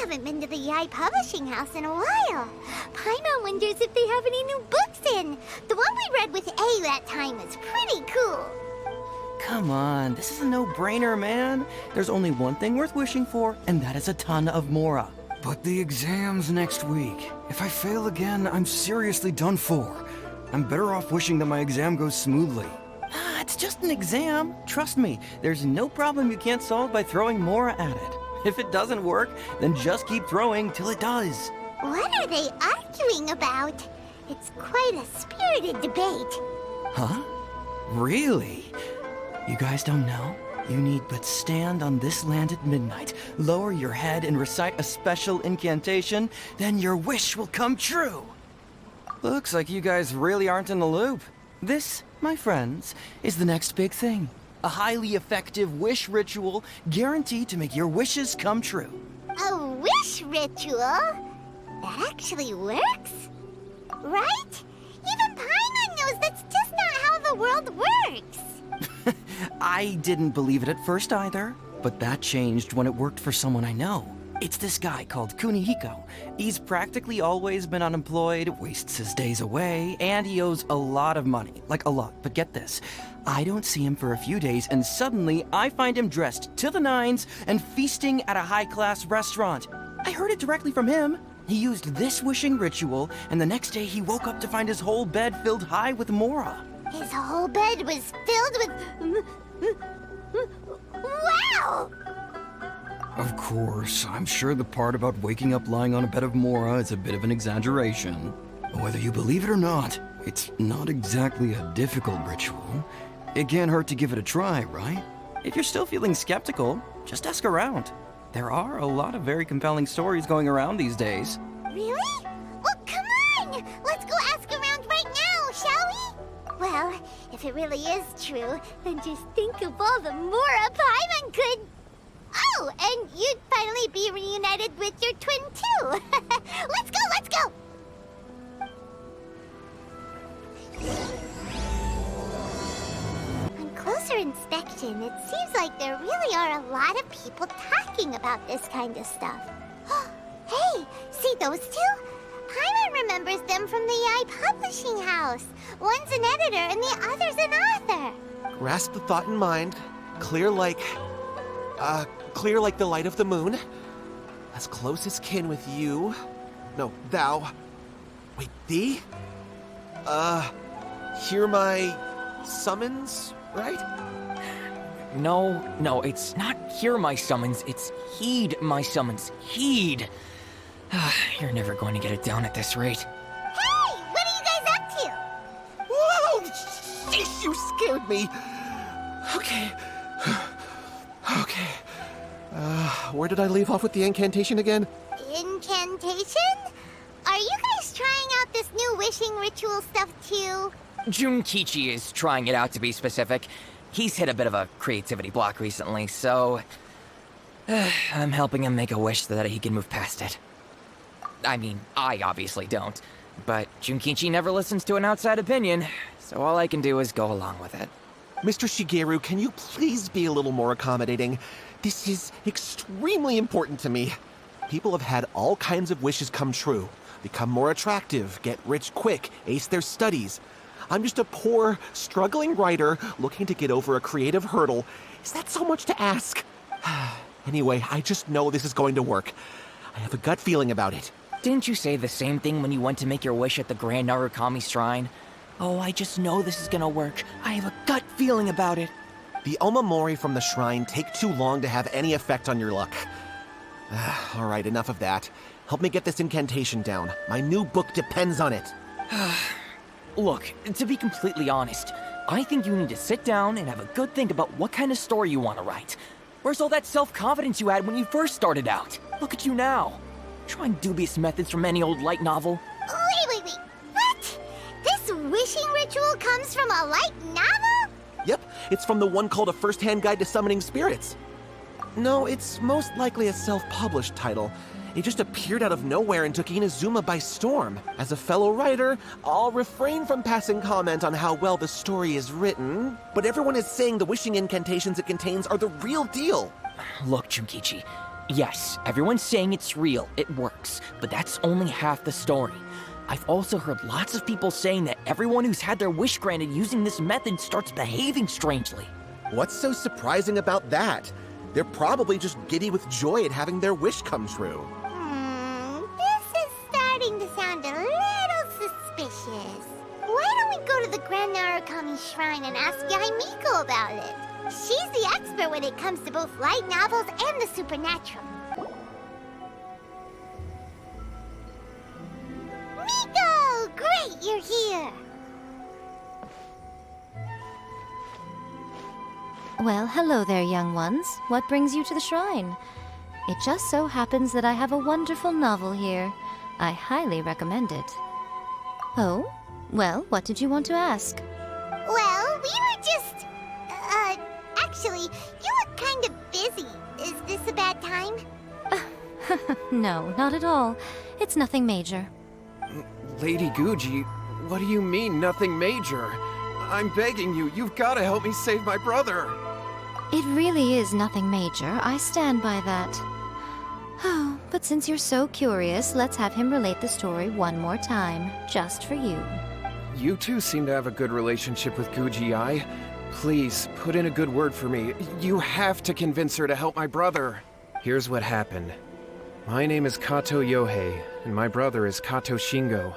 haven't been to the Yae Publishing House in a while. Paimon wonders if they have any new books in. The one we read with A that time was pretty cool. Come on, this is a no-brainer, man. There's only one thing worth wishing for, and that is a ton of Mora. But the exam's next week. If I fail again, I'm seriously done for. I'm better off wishing that my exam goes smoothly. Ah, it's just an exam. Trust me, there's no problem you can't solve by throwing Mora at it. If it doesn't work, then just keep throwing till it does. What are they arguing about? It's quite a spirited debate. Huh? Really? You guys don't know? You need but stand on this land at midnight, lower your head and recite a special incantation, then your wish will come true. Looks like you guys really aren't in the loop. This, my friends, is the next big thing. A highly effective wish ritual guaranteed to make your wishes come true. A wish ritual? That actually works? Right? Even Paimon knows that's just not how the world works. I didn't believe it at first either, but that changed when it worked for someone I know. It's this guy called Kunihiko. He's practically always been unemployed, wastes his days away, and he owes a lot of money. Like a lot, but get this. I don't see him for a few days, and suddenly I find him dressed to the nines and feasting at a high-class restaurant. I heard it directly from him. He used this wishing ritual, and the next day he woke up to find his whole bed filled high with Mora. His whole bed was filled with... Wow! Of course, I'm sure the part about waking up lying on a bed of Mora is a bit of an exaggeration. Whether you believe it or not, it's not exactly a difficult ritual. It can't hurt to give it a try, right? If you're still feeling skeptical, just ask around. There are a lot of very compelling stories going around these days. Really? Well, come on! Let's go ask around right now, shall we? Well, if it really is true, then just think of all the Mora Paimon could... Oh, and you'd finally be reunited with your twin, too. Let's go, let's go! On closer inspection, it seems like there really are a lot of people talking about this kind of stuff. Hey, see those two? Paimon remembers them from the Yae Publishing House. One's an editor and the other's an author. Grasp the thought in mind. Clear like the light of the moon. As close as kin with you. No, thou. Wait, thee? Hear my summons, right? No, it's not hear my summons, it's heed my summons. Heed! You're never going to get it down at this rate. Hey, what are you guys up to? Whoa! Sheesh, you scared me! Okay. Okay. Where did I leave off with the incantation again? Incantation? Are you guys trying out this new wishing ritual stuff too? Xingqiu is trying it out, to be specific. He's hit a bit of a creativity block recently, so... I'm helping him make a wish so that he can move past it. I mean, I obviously don't, but Xingqiu never listens to an outside opinion, so all I can do is go along with it. Mr. Shigeru, can you please be a little more accommodating? This is extremely important to me. People have had all kinds of wishes come true. Become more attractive, get rich quick, ace their studies. I'm just a poor, struggling writer looking to get over a creative hurdle. Is that so much to ask? Anyway, I just know this is going to work. I have a gut feeling about it. Didn't you say the same thing when you went to make your wish at the Grand Narukami Shrine? Oh, I just know this is gonna work. I have a gut feeling about it. The Omamori from the shrine take too long to have any effect on your luck. All right, enough of that. Help me get this incantation down. My new book depends on it. Look, to be completely honest, I think you need to sit down and have a good think about what kind of story you want to write. Where's all that self-confidence you had when you first started out? Look at you now. Trying dubious methods from any old light novel. Wait. What? This wishing ritual comes from a light novel? Yep, it's from the one called A First-Hand Guide to Summoning Spirits. No, it's most likely a self-published title. It just appeared out of nowhere and took Inazuma by storm. As a fellow writer, I'll refrain from passing comment on how well the story is written, but everyone is saying the wishing incantations it contains are the real deal. Look, Xingqiu, Yes, everyone's saying it's real, it works, but that's only half the story. I've also heard lots of people saying that everyone who's had their wish granted using this method starts behaving strangely. What's so surprising about that? They're probably just giddy with joy at having their wish come true. This is starting to sound a little suspicious. Why don't we go to the Grand Narukami Shrine and ask Yae Miko about it? She's the expert when it comes to both light novels and the supernatural. Miko! Great, you're here! Well, hello there, young ones. What brings you to the shrine? It just so happens that I have a wonderful novel here. I highly recommend it. Oh? Well, what did you want to ask? Well, we were just... actually, you look kind of busy. Is this a bad time? No, not at all. It's nothing major. Lady Guji, what do you mean, nothing major? I'm begging you, you've got to help me save my brother. It really is nothing major. I stand by that. Oh, but since you're so curious, let's have him relate the story one more time, just for you. You two seem to have a good relationship with Guji-ai. Please, put in a good word for me. You have to convince her to help my brother. Here's what happened. My name is Kato Yohei, and my brother is Kato Shingo.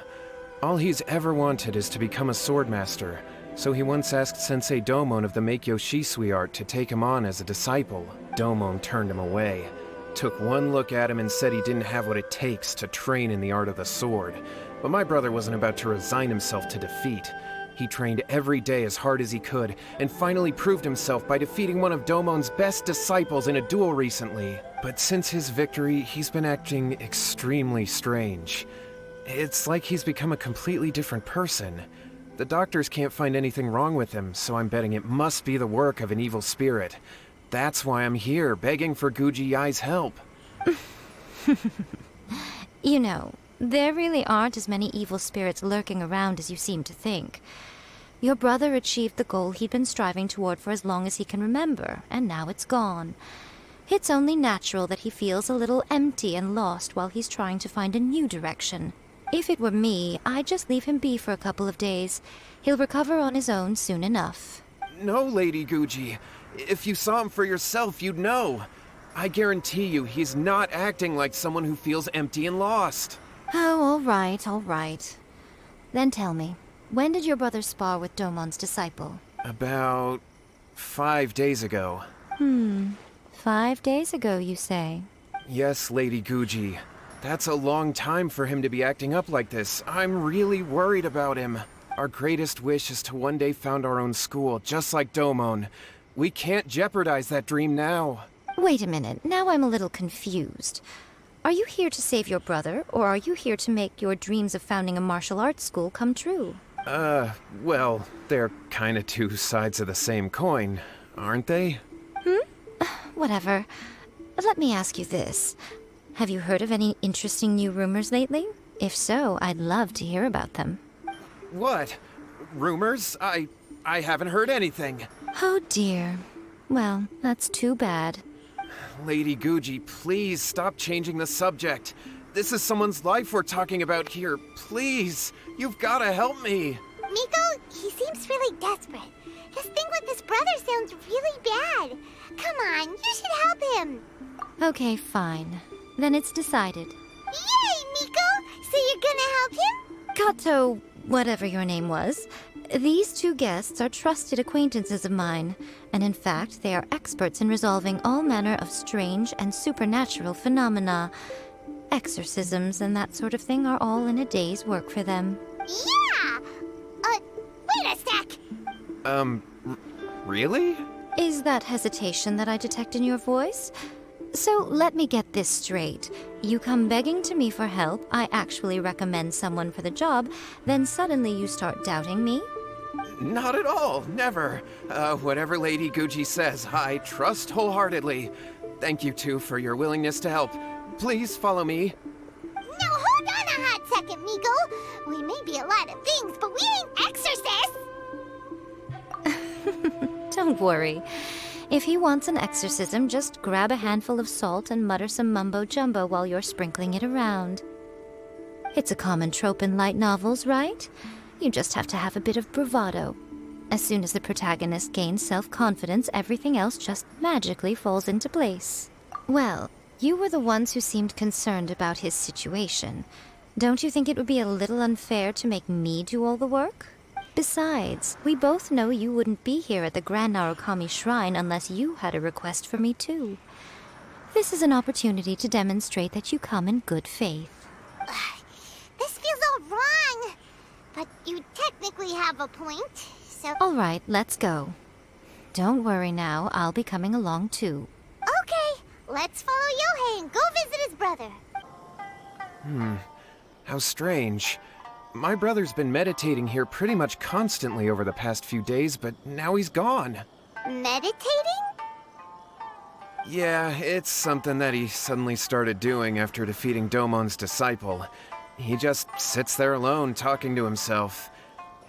All he's ever wanted is to become a swordmaster, so he once asked Sensei Domon of the Meikyo Shisui art to take him on as a disciple. Domon turned him away, took one look at him and said he didn't have what it takes to train in the art of the sword. But my brother wasn't about to resign himself to defeat. He trained every day as hard as he could, and finally proved himself by defeating one of Domon's best disciples in a duel recently. But since his victory, he's been acting extremely strange. It's like he's become a completely different person. The doctors can't find anything wrong with him, so I'm betting it must be the work of an evil spirit. That's why I'm here, begging for Guji-ai's help. You know, there really aren't as many evil spirits lurking around as you seem to think. Your brother achieved the goal he'd been striving toward for as long as he can remember, and now it's gone. It's only natural that he feels a little empty and lost while he's trying to find a new direction. If it were me, I'd just leave him be for a couple of days. He'll recover on his own soon enough. No, Lady Guji. If you saw him for yourself, you'd know. I guarantee you he's not acting like someone who feels empty and lost. Oh, all right. Then tell me, when did your brother spar with Domon's disciple? About 5 days ago. 5 days ago, you say? Yes, Lady Guji. That's a long time for him to be acting up like this. I'm really worried about him. Our greatest wish is to one day found our own school, just like Domon. We can't jeopardize that dream now. Wait a minute, now I'm a little confused. Are you here to save your brother, or are you here to make your dreams of founding a martial arts school come true? Well, they're kinda two sides of the same coin, aren't they? Whatever. Let me ask you this. Have you heard of any interesting new rumors lately? If so, I'd love to hear about them. What? Rumors? I haven't heard anything. Oh dear. Well, that's too bad. Lady Guji, please stop changing the subject. This is someone's life we're talking about here. Please, you've gotta help me. Miko, he seems really desperate. His thing with his brother sounds really bad. Come on, you should help him. Okay, fine. Then it's decided. Yay, Miko! So you're gonna help him? Kato, whatever your name was, these two guests are trusted acquaintances of mine, and in fact, they are experts in resolving all manner of strange and supernatural phenomena. Exorcisms and that sort of thing are all in a day's work for them. Yeah! Wait a sec! Really? Is that hesitation that I detect in your voice? So let me get this straight. You come begging to me for help, I actually recommend someone for the job, then suddenly you start doubting me? Not at all, never. Whatever Lady Guji says, I trust wholeheartedly. Thank you two for your willingness to help. Please follow me. Now hold on a hot second, Miko. We may be a lot of things, but we ain't exorcists! Don't worry. If he wants an exorcism, just grab a handful of salt and mutter some mumbo-jumbo while you're sprinkling it around. It's a common trope in light novels, right? You just have to have a bit of bravado. As soon as the protagonist gains self-confidence, everything else just magically falls into place. Well, you were the ones who seemed concerned about his situation. Don't you think it would be a little unfair to make me do all the work? Besides, we both know you wouldn't be here at the Grand Narukami Shrine unless you had a request for me too. This is an opportunity to demonstrate that you come in good faith. This feels all wrong. But you technically have a point, so... All right, let's go. Don't worry now, I'll be coming along too. Okay, let's follow Yohei and go visit his brother. How strange. My brother's been meditating here pretty much constantly over the past few days, but now he's gone. Meditating? Yeah, it's something that he suddenly started doing after defeating Domon's disciple. He just sits there alone, talking to himself.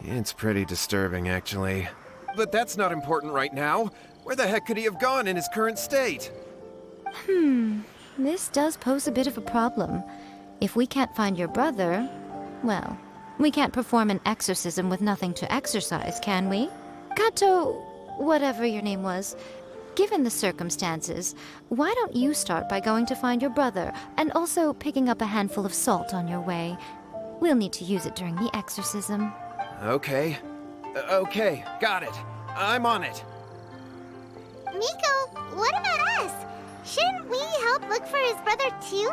It's pretty disturbing, actually. But that's not important right now. Where the heck could he have gone in his current state? This does pose a bit of a problem. If we can't find your brother, well, we can't perform an exorcism with nothing to exorcise, can we? Kato, whatever your name was, given the circumstances, why don't you start by going to find your brother, and also picking up a handful of salt on your way? We'll need to use it during the exorcism. Okay. Okay, got it. I'm on it. Miko, what about us? Shouldn't we help look for his brother too?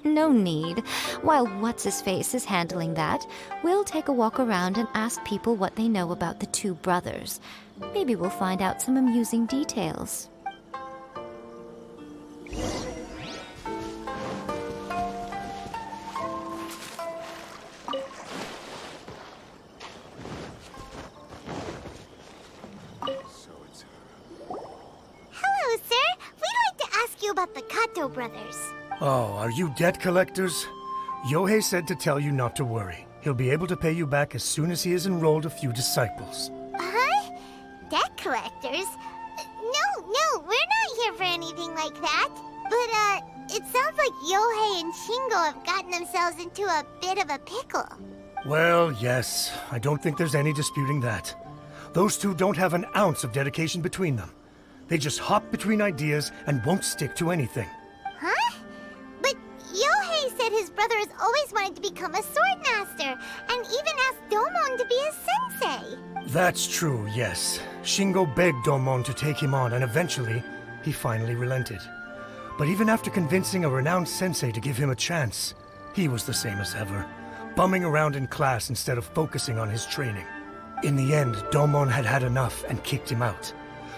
No need. While What's-His-Face is handling that, we'll take a walk around and ask people what they know about the two brothers. Maybe we'll find out some amusing details. Hello, sir. We'd like to ask you about the Kato brothers. Oh, are you debt collectors? Yohei said to tell you not to worry. He'll be able to pay you back as soon as he has enrolled a few disciples. Huh? Debt collectors? No, we're not here for anything like that. But, it sounds like Yohei and Shingo have gotten themselves into a bit of a pickle. Well, yes. I don't think there's any disputing that. Those two don't have an ounce of dedication between them. They just hop between ideas and won't stick to anything. Huh? But Yohei said his brother has always wanted to become a sword master, and even asked Domon to be his sensei. That's true, yes. Shingo begged Domon to take him on, and eventually, he finally relented. But even after convincing a renowned sensei to give him a chance, he was the same as ever, bumming around in class instead of focusing on his training. In the end, Domon had had enough and kicked him out.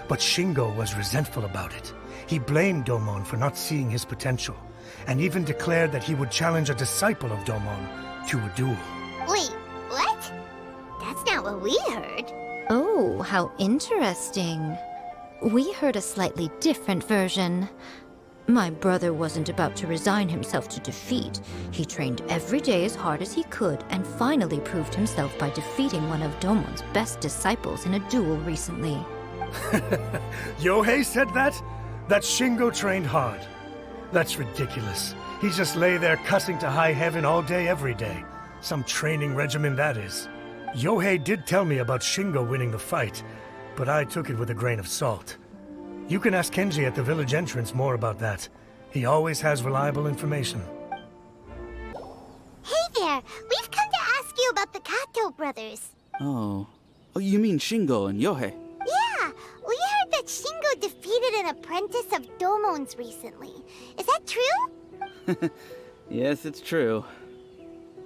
But Shingo was resentful about it. He blamed Domon for not seeing his potential, and even declared that he would challenge a disciple of Domon to a duel. Wait, what? That's not what we heard. Oh, how interesting. We heard a slightly different version. My brother wasn't about to resign himself to defeat. He trained every day as hard as he could and finally proved himself by defeating one of Domon's best disciples in a duel recently. Yohei said that? That Shingo trained hard. That's ridiculous. He just lay there cussing to high heaven all day, every day. Some training regimen, that is. Yohei did tell me about Shingo winning the fight, but I took it with a grain of salt. You can ask Kenji at the village entrance more about that. He always has reliable information. Hey there, we've come to ask you about the Kato brothers. Oh, you mean Shingo and Yohei? Yeah, we heard that Shingo defeated an apprentice of Domon's recently. Is that true? Yes, it's true.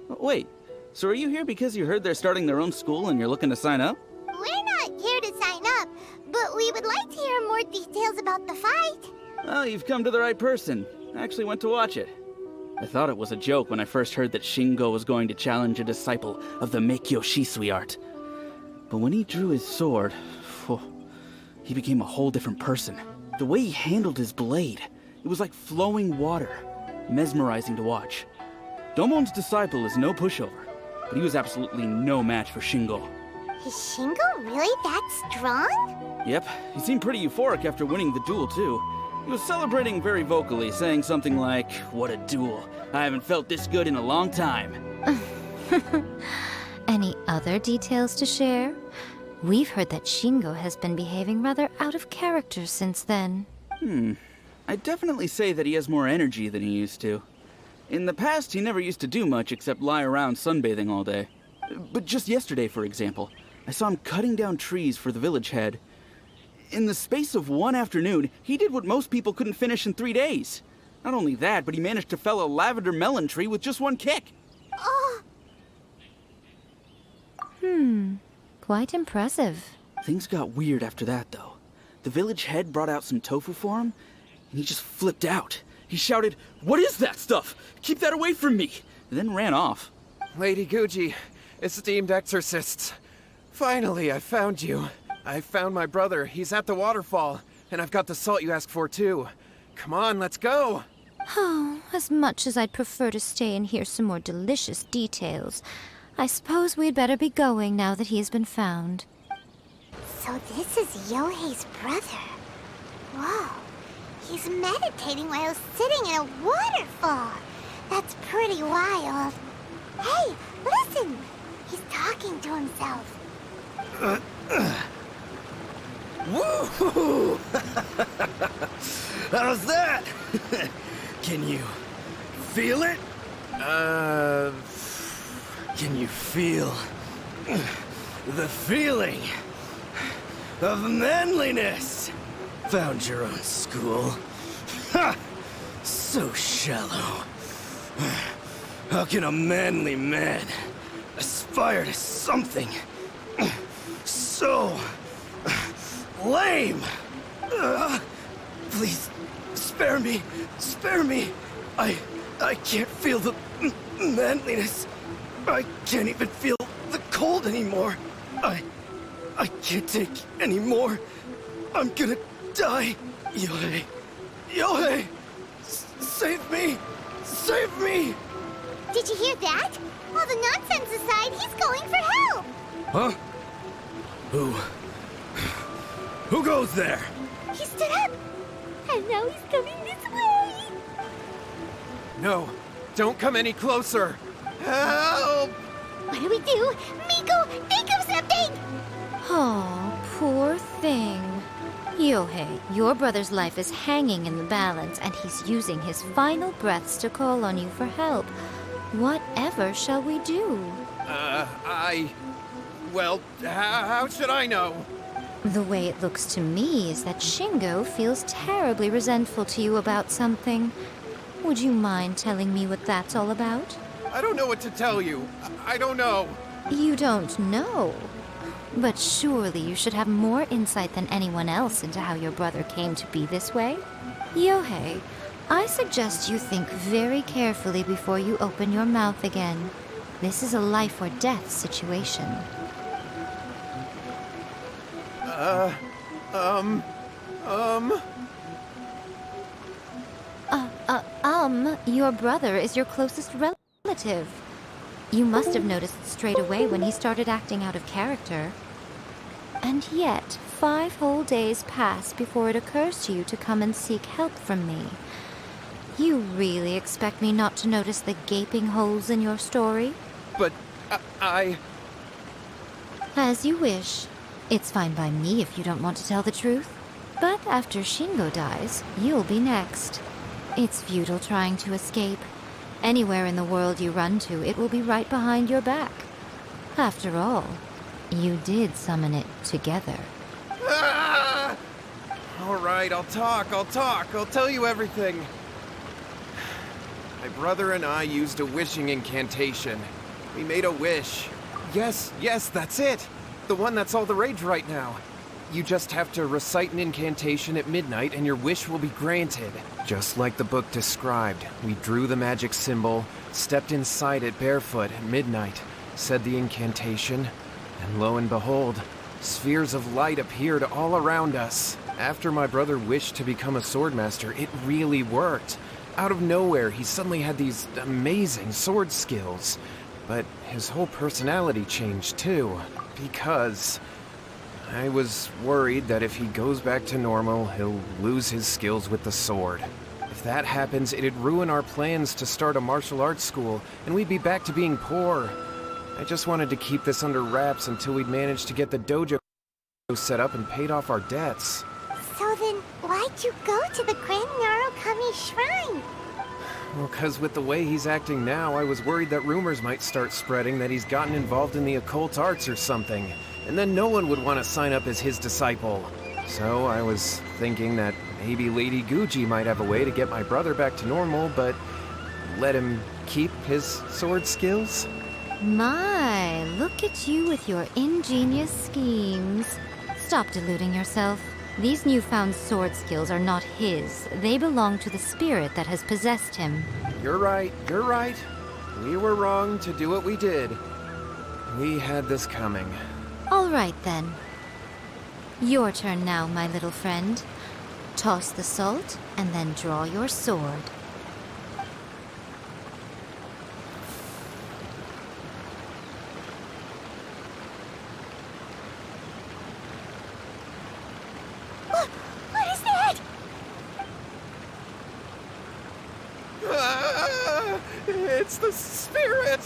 Wait, so are you here because you heard they're starting their own school and you're looking to sign up? We're not here to sign up, but we would like to hear more details about the fight. Well, you've come to the right person. I actually went to watch it. I thought it was a joke when I first heard that Shingo was going to challenge a disciple of the Meikyo Shisui art. But when he drew his sword, he became a whole different person. The way he handled his blade, it was like flowing water, mesmerizing to watch. Domon's disciple is no pushover, but he was absolutely no match for Shingo. Is Shingo really that strong? Yep, he seemed pretty euphoric after winning the duel, too. He was celebrating very vocally, saying something like, "What a duel. I haven't felt this good in a long time." Any other details to share? We've heard that Shingo has been behaving rather out of character since then. I'd definitely say that he has more energy than he used to. In the past, he never used to do much except lie around sunbathing all day. But just yesterday, for example, I saw him cutting down trees for the village head. In the space of one afternoon, he did what most people couldn't finish in 3 days. Not only that, but he managed to fell a lavender melon tree with just one kick. Oh, Quite impressive. Things got weird after that, though. The village head brought out some tofu for him, and he just flipped out. He shouted, "What is that stuff? Keep that away from me!" Then ran off. Lady Guji, esteemed exorcists. Finally, I found you. I found my brother. He's at the waterfall. And I've got the salt you asked for, too. Come on, let's go! Oh, as much as I'd prefer to stay and hear some more delicious details, I suppose we'd better be going now that he has been found. so this is Yohei's brother. Whoa, he's meditating while sitting in a waterfall. That's pretty wild. Hey, listen! He's talking to himself. Woo! How's that? Can you feel it? Can you feel the feeling of manliness? Found your own school. Ha! So shallow. How can a manly man aspire to something so lame? Please, spare me. Spare me. I can't feel the manliness. I can't even feel the cold anymore. I can't take any more. I'm gonna die. Yohei. Yohei! Save me! Save me! Did you hear that? All the nonsense aside, he's going for help! Huh? Who goes there? He stood up! And now he's coming this way! No, don't come any closer! Help! What do we do? Miko, think of something! Oh, poor thing. Yohei, your brother's life is hanging in the balance, and he's using his final breaths to call on you for help. Whatever shall we do? Well, how should I know? The way it looks to me is that Shingo feels terribly resentful to you about something. Would you mind telling me what that's all about? I don't know what to tell you. I don't know. You don't know? But surely you should have more insight than anyone else into how your brother came to be this way. Yohei, I suggest you think very carefully before you open your mouth again. This is a life or death situation. Your brother is your closest relative. You must have noticed straight away when he started acting out of character. And yet, 5 whole days pass before it occurs to you to come and seek help from me. You really expect me not to notice the gaping holes in your story? But I... As you wish. It's fine by me if you don't want to tell the truth. But after Shingo dies, you'll be next. It's futile trying to escape. Anywhere in the world you run to, it will be right behind your back. After all, you did summon it together. Ah! All right, I'll talk. I'll tell you everything. My brother and I used a wishing incantation. We made a wish. Yes, that's it. The one that's all the rage right now. You just have to recite an incantation at midnight and your wish will be granted. Just like the book described, we drew the magic symbol, stepped inside it barefoot at midnight, said the incantation, and lo and behold, spheres of light appeared all around us. After my brother wished to become a swordmaster, it really worked. Out of nowhere, he suddenly had these amazing sword skills. But his whole personality changed too, because I was worried that if he goes back to normal, he'll lose his skills with the sword. If that happens, it'd ruin our plans to start a martial arts school, and we'd be back to being poor. I just wanted to keep this under wraps until we'd managed to get the dojo set up and paid off our debts. So then, why'd you go to the Grand Narukami Shrine? Well, 'cause with the way he's acting now, I was worried that rumors might start spreading that he's gotten involved in the occult arts or something, and then no one would want to sign up as his disciple. So I was thinking that maybe Lady Guji might have a way to get my brother back to normal, but let him keep his sword skills? My, look at you with your ingenious schemes. Stop deluding yourself. These newfound sword skills are not his. They belong to the spirit that has possessed him. You're right, you're right. We were wrong to do what we did. We had this coming. All right, then. Your turn now, my little friend. Toss the salt, and then draw your sword. What is that? It's the spirit!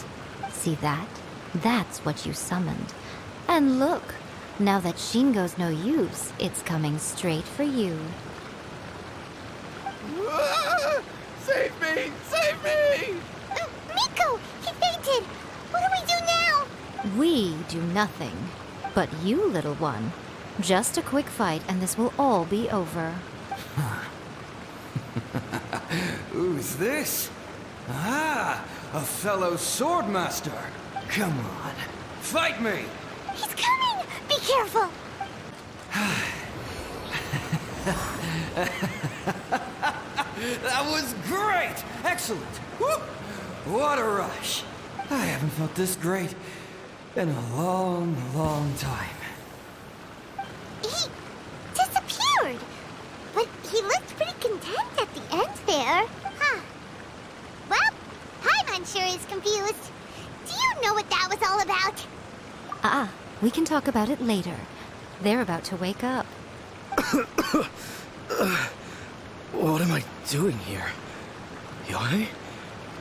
See that? That's what you summoned. And look, now that Shingo's no use, it's coming straight for you. Save me! Save me! Miko! He fainted! What do we do now? We do nothing. But you, little one, just a quick fight and this will all be over. Who's this? Ah, a fellow swordmaster. Come on, fight me! He's coming! Be careful! That was great! Excellent! Whoop! What a rush! I haven't felt this great in a long, long time. He disappeared! But he looked pretty content at the end there. Huh. Well, Paimon sure is confused. Do you know what that was all about? We can talk about it later. They're about to wake up. What am I doing here? Yae?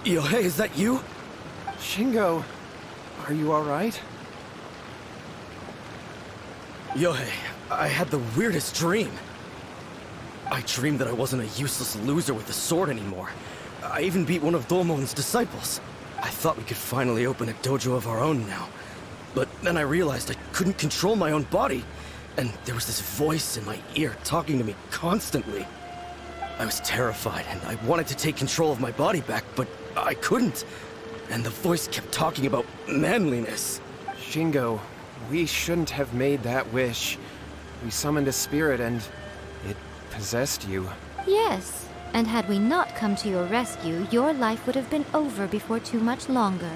Yae, is that you? Shingo, are you alright? Yae, I had the weirdest dream. I dreamed that I wasn't a useless loser with the sword anymore. I even beat one of Domon's disciples. I thought we could finally open a dojo of our own now. But then I realized I couldn't control my own body, and there was this voice in my ear talking to me constantly. I was terrified, and I wanted to take control of my body back, but I couldn't. And the voice kept talking about manliness. Shingo, we shouldn't have made that wish. We summoned a spirit and it possessed you. Yes, and had we not come to your rescue, your life would have been over before too much longer.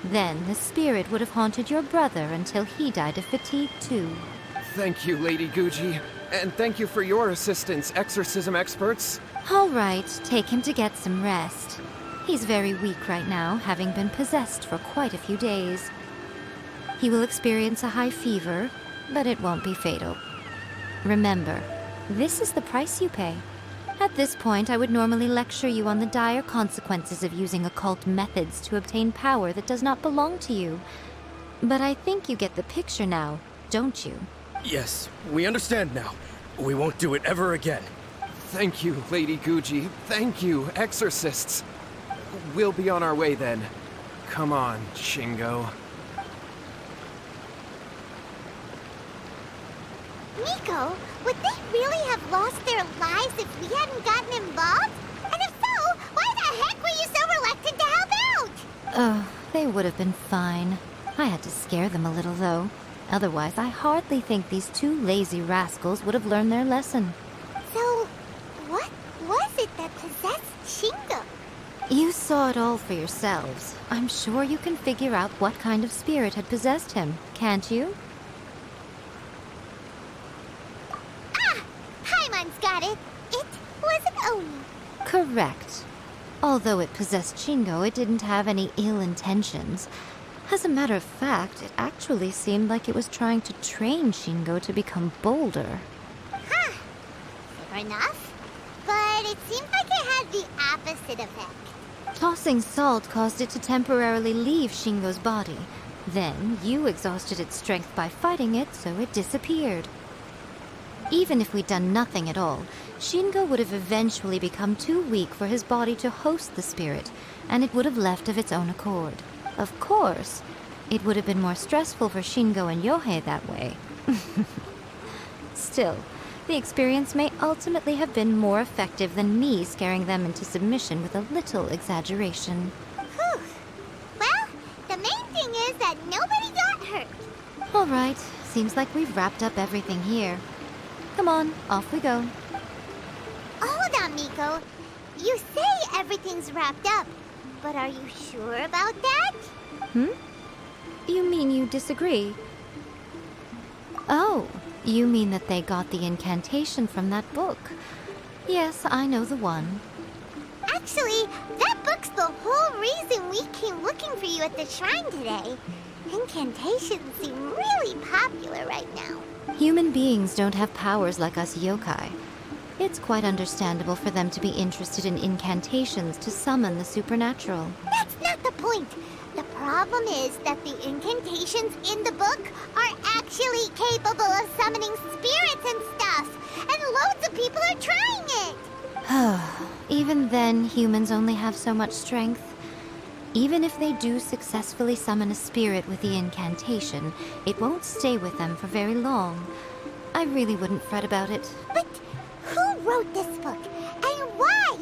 Then the spirit would have haunted your brother until he died of fatigue too. Thank you, Lady Guji. And thank you for your assistance, exorcism experts. All right, take him to get some rest. He's very weak right now, having been possessed for quite a few days. He will experience a high fever, but it won't be fatal. Remember, this is the price you pay. At this point, I would normally lecture you on the dire consequences of using occult methods to obtain power that does not belong to you. But I think you get the picture now, don't you? Yes, we understand now. We won't do it ever again. Thank you, Lady Guji. Thank you, exorcists. We'll be on our way then. Come on, Shingo. Miko, would they really have lost their lives if we hadn't gotten involved? And if so, why the heck were you so reluctant to help out? Oh, they would have been fine. I had to scare them a little, though. Otherwise, I hardly think these two lazy rascals would have learned their lesson. So, what was it that possessed Shingo? You saw it all for yourselves. I'm sure you can figure out what kind of spirit had possessed him, can't you? Paimon's got it. It was an Oni. Correct. Although it possessed Shingo, it didn't have any ill intentions. As a matter of fact, it actually seemed like it was trying to train Shingo to become bolder. Huh. Fair enough. But it seemed like it had the opposite effect. Tossing salt caused it to temporarily leave Shingo's body. Then, you exhausted its strength by fighting it, so it disappeared. Even if we'd done nothing at all, Shingo would have eventually become too weak for his body to host the spirit, and it would have left of its own accord. Of course, it would have been more stressful for Shingo and Yohei that way. Still, the experience may ultimately have been more effective than me scaring them into submission with a little exaggeration. Whew. Well, the main thing is that nobody got hurt. All right, seems like we've wrapped up everything here. Come on, off we go. Hold on, Miko. You say everything's wrapped up, but are you sure about that? You mean you disagree? Oh, you mean that they got the incantation from that book. Yes, I know the one. Actually, that book's the whole reason we came looking for you at the shrine today. Incantations seem really popular right now. Human beings don't have powers like us yokai. It's quite understandable for them to be interested in incantations to summon the supernatural. That's not the point. The problem is that the incantations in the book are actually capable of summoning spirits and stuff, and loads of people are trying it. Even then, humans only have so much strength. Even if they do successfully summon a spirit with the incantation, it won't stay with them for very long. I really wouldn't fret about it. But who wrote this book, and why?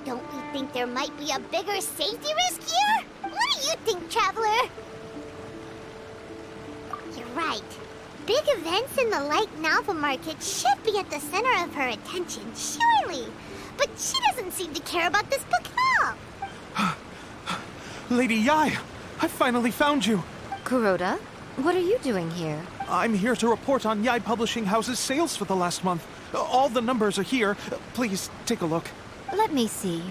Don't we think there might be a bigger safety risk here? What do you think, Traveler? You're right. Big events in the light novel market should be at the center of her attention, surely. But she doesn't seem to care about this book at all. Lady Yae, I finally found you. Kuroda, what are you doing here? I'm here to report on Yae Publishing House's sales for the last month. All the numbers are here. Please, take a look. Let me see.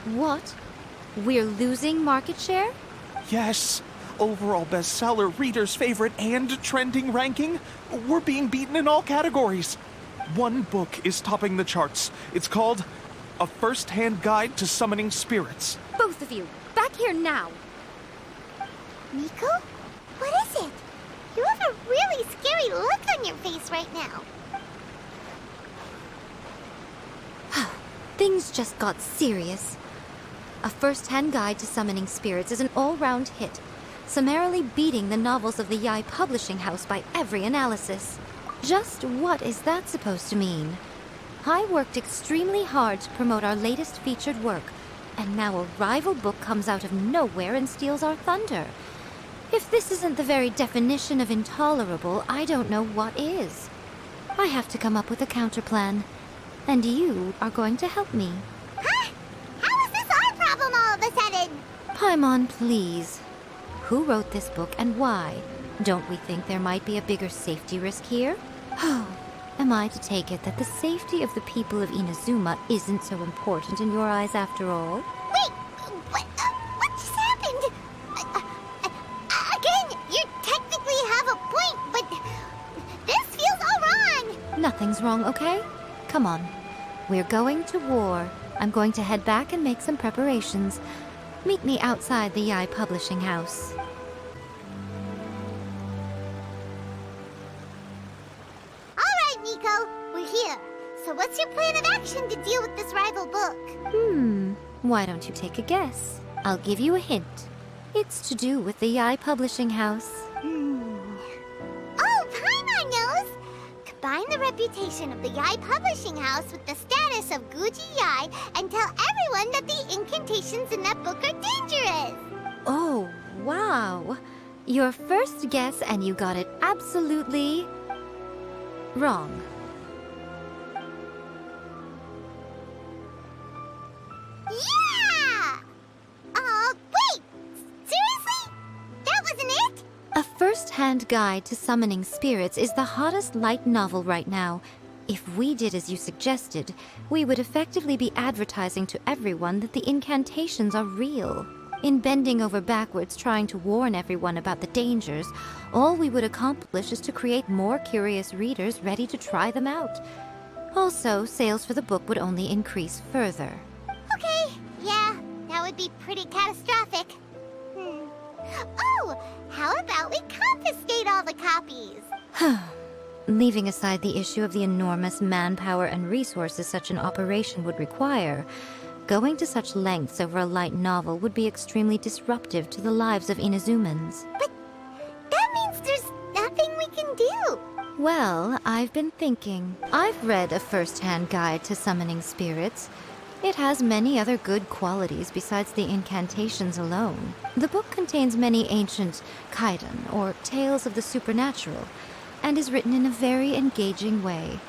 What? We're losing market share? Yes. Overall bestseller, reader's favorite, and trending ranking. We're being beaten in all categories. One book is topping the charts. It's called A First-Hand Guide to Summoning Spirits. Both of you, back here now! Miko? What is it? You have a really scary look on your face right now. Things just got serious. A First-Hand Guide to Summoning Spirits is an all-round hit, summarily beating the novels of the Yae Publishing House by every analysis. Just what is that supposed to mean? I worked extremely hard to promote our latest featured work, and now a rival book comes out of nowhere and steals our thunder. If this isn't the very definition of intolerable, I don't know what is. I have to come up with a counterplan, and you are going to help me. Huh? How is this our problem all of a sudden? Paimon, please. Who wrote this book and why? Don't we think there might be a bigger safety risk here? Am I to take it that the safety of the people of Inazuma isn't so important in your eyes after all? Wait, what just happened? Again, you technically have a point, but this feels all wrong. Nothing's wrong, okay? Come on. We're going to war. I'm going to head back and make some preparations. Meet me outside the Yae Publishing House. Miko, we're here. So what's your plan of action to deal with this rival book? Why don't you take a guess? I'll give you a hint. It's to do with the Yae Publishing House. Oh, Paimon knows! Combine the reputation of the Yae Publishing House with the status of Guji Yae and tell everyone that the incantations in that book are dangerous! Oh, wow. Your first guess and you got it absolutely wrong. Yeah! Wait! Seriously? That wasn't it? A First-Hand Guide to Summoning Spirits is the hottest light novel right now. If we did as you suggested, we would effectively be advertising to everyone that the incantations are real. In bending over backwards trying to warn everyone about the dangers, all we would accomplish is to create more curious readers ready to try them out. Also, sales for the book would only increase further. Okay, yeah, that would be pretty catastrophic. Oh, how about we confiscate all the copies? Leaving aside the issue of the enormous manpower and resources such an operation would require, going to such lengths over a light novel would be extremely disruptive to the lives of Inazumans. But that means there's nothing we can do. Well, I've been thinking. I've read a first-hand guide to summoning spirits. It has many other good qualities besides the incantations alone. The book contains many ancient kaiden, or tales of the supernatural, and is written in a very engaging way.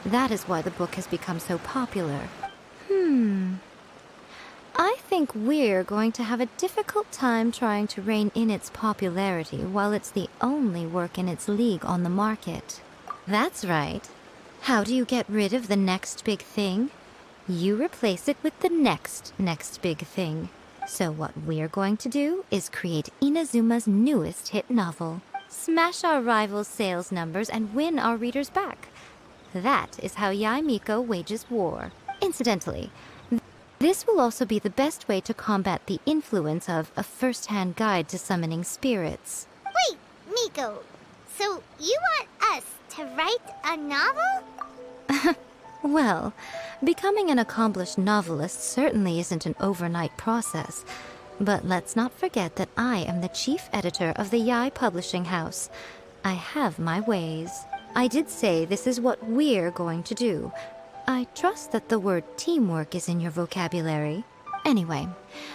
That is why the book has become so popular. I think we're going to have a difficult time trying to rein in its popularity while it's the only work in its league on the market. That's right. How do you get rid of the next big thing? You replace it with the next big thing. So what we're going to do is create Inazuma's newest hit novel. Smash our rivals' sales numbers and win our readers back. That is how Yae Miko wages war. Incidentally, this will also be the best way to combat the influence of a first-hand guide to summoning spirits. Wait, Miko, so you want us to write a novel? Well, becoming an accomplished novelist certainly isn't an overnight process. But let's not forget that I am the chief editor of the Yae Publishing House. I have my ways. I did say this is what we're going to do. I trust that the word teamwork is in your vocabulary. Anyway,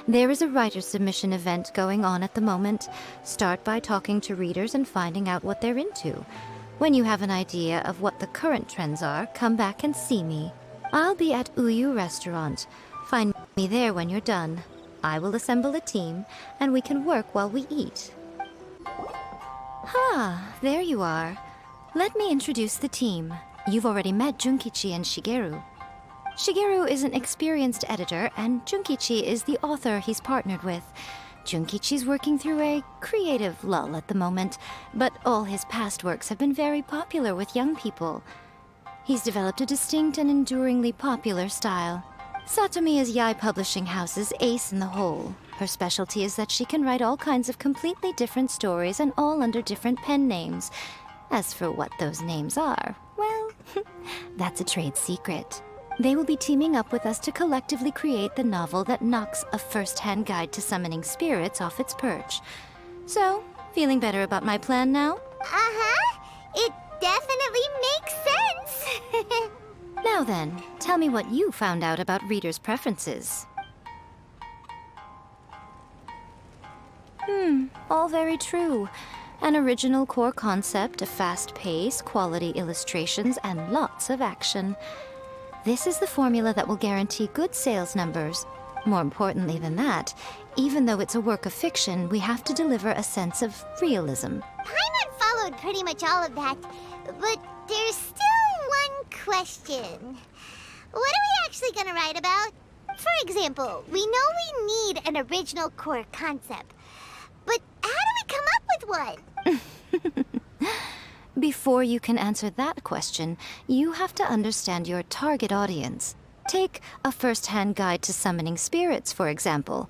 there is a writer submission event going on at the moment. Start by talking to readers and finding out what they're into. When you have an idea of what the current trends are, come back and see me. I'll be at Uyu Restaurant. Find me there when you're done. I will assemble a team, and we can work while we eat. There you are. Let me introduce the team. You've already met Xingqiu and Shigeru. Shigeru is an experienced editor, and Xingqiu is the author he's partnered with. Xingqiu's working through a creative lull at the moment, but all his past works have been very popular with young people. He's developed a distinct and enduringly popular style. Satomi is Yae Publishing House's ace in the hole. Her specialty is that she can write all kinds of completely different stories and all under different pen names. As for what those names are, well, that's a trade secret. They will be teaming up with us to collectively create the novel that knocks a first-hand guide to summoning spirits off its perch. So, feeling better about my plan now? Uh-huh. It definitely makes sense. Now then, tell me what you found out about readers' preferences. All very true. An original core concept, a fast pace, quality illustrations, and lots of action. This is the formula that will guarantee good sales numbers. More importantly than that, even though it's a work of fiction, we have to deliver a sense of realism. Paimon followed pretty much all of that, but there's still one question. What are we actually gonna write about? For example, we know we need an original core concept, but how do we come up with one? Before you can answer that question, you have to understand your target audience. Take A First-Hand Guide to Summoning Spirits, for example.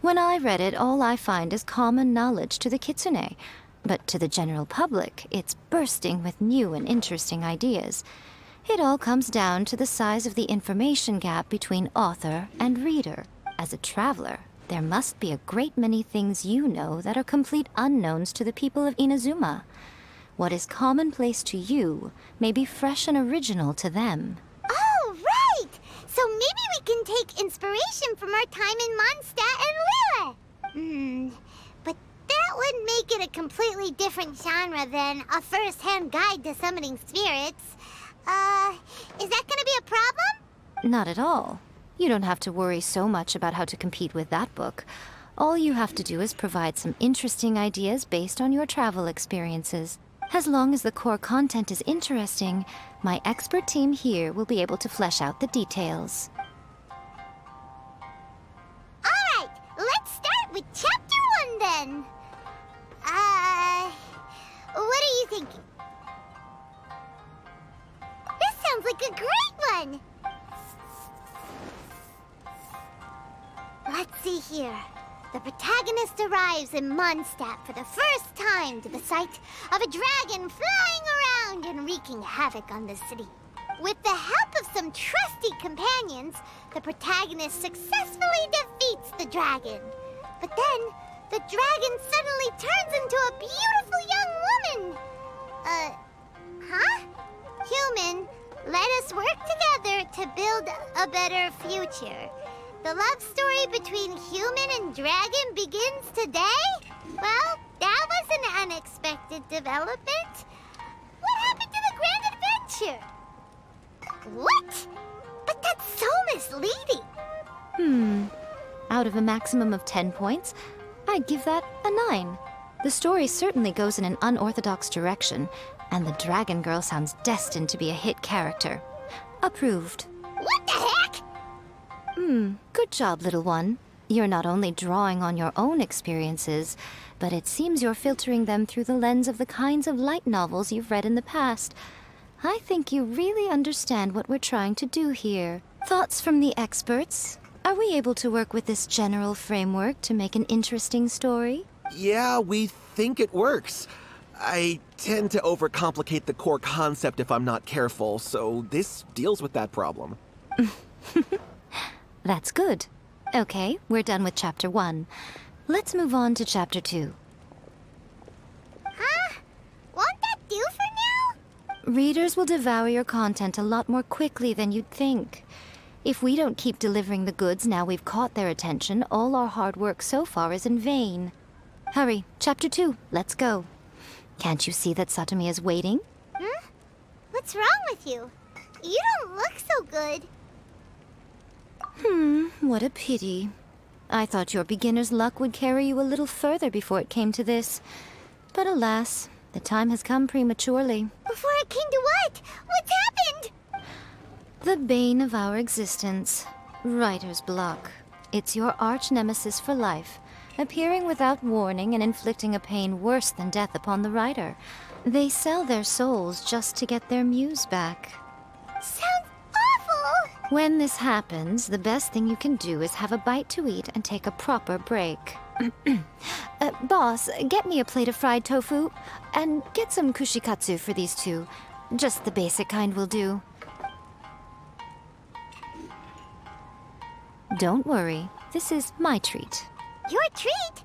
When I read it, all I find is common knowledge to the Kitsune. But to the general public, it's bursting with new and interesting ideas. It all comes down to the size of the information gap between author and reader. As a traveler, there must be a great many things you know that are complete unknowns to the people of Inazuma. What is commonplace to you may be fresh and original to them. Oh, right! So maybe we can take inspiration from our time in Mondstadt and Lille. But that would make it a completely different genre than A First-Hand Guide to Summoning Spirits. Is that gonna be a problem? Not at all. You don't have to worry so much about how to compete with that book. All you have to do is provide some interesting ideas based on your travel experiences. As long as the core content is interesting, my expert team here will be able to flesh out the details. Alright, let's start with Chapter 1 then. What are you thinking? This sounds like a great one! Let's see here. The protagonist arrives in Mondstadt for the first time to the sight of a dragon flying around and wreaking havoc on the city. With the help of some trusty companions, the protagonist successfully defeats the dragon. But then, the dragon suddenly turns into a beautiful young woman. Huh? Human, let us work together to build a better future. The love story between human and dragon begins today? Well, that was an unexpected development. What happened to the grand adventure? What? But that's so misleading. Out of a maximum of 10 points, I'd give that a 9. The story certainly goes in an unorthodox direction, and the Dragon Girl sounds destined to be a hit character. Approved. What the heck? Good job, little one. You're not only drawing on your own experiences, but it seems you're filtering them through the lens of the kinds of light novels you've read in the past. I think you really understand what we're trying to do here. Thoughts from the experts? Are we able to work with this general framework to make an interesting story? Yeah, we think it works. I tend to overcomplicate the core concept if I'm not careful, so this deals with that problem. That's good. Okay, we're done with Chapter 1. Let's move on to Chapter 2. Huh? Won't that do for now? Readers will devour your content a lot more quickly than you'd think. If we don't keep delivering the goods now we've caught their attention, all our hard work so far is in vain. Hurry, Chapter 2, let's go. Can't you see that Satomi is waiting? What's wrong with you? You don't look so good. What a pity. I thought your beginner's luck would carry you a little further before it came to this. But alas, the time has come prematurely. Before it came to what? What's happened? The bane of our existence, writer's block. It's your arch nemesis for life, appearing without warning and inflicting a pain worse than death upon the writer. They sell their souls just to get their muse back. Sounds awful! When this happens, the best thing you can do is have a bite to eat and take a proper break. Boss, get me a plate of fried tofu, and get some kushikatsu for these two. Just the basic kind will do. Don't worry, this is my treat. Your treat?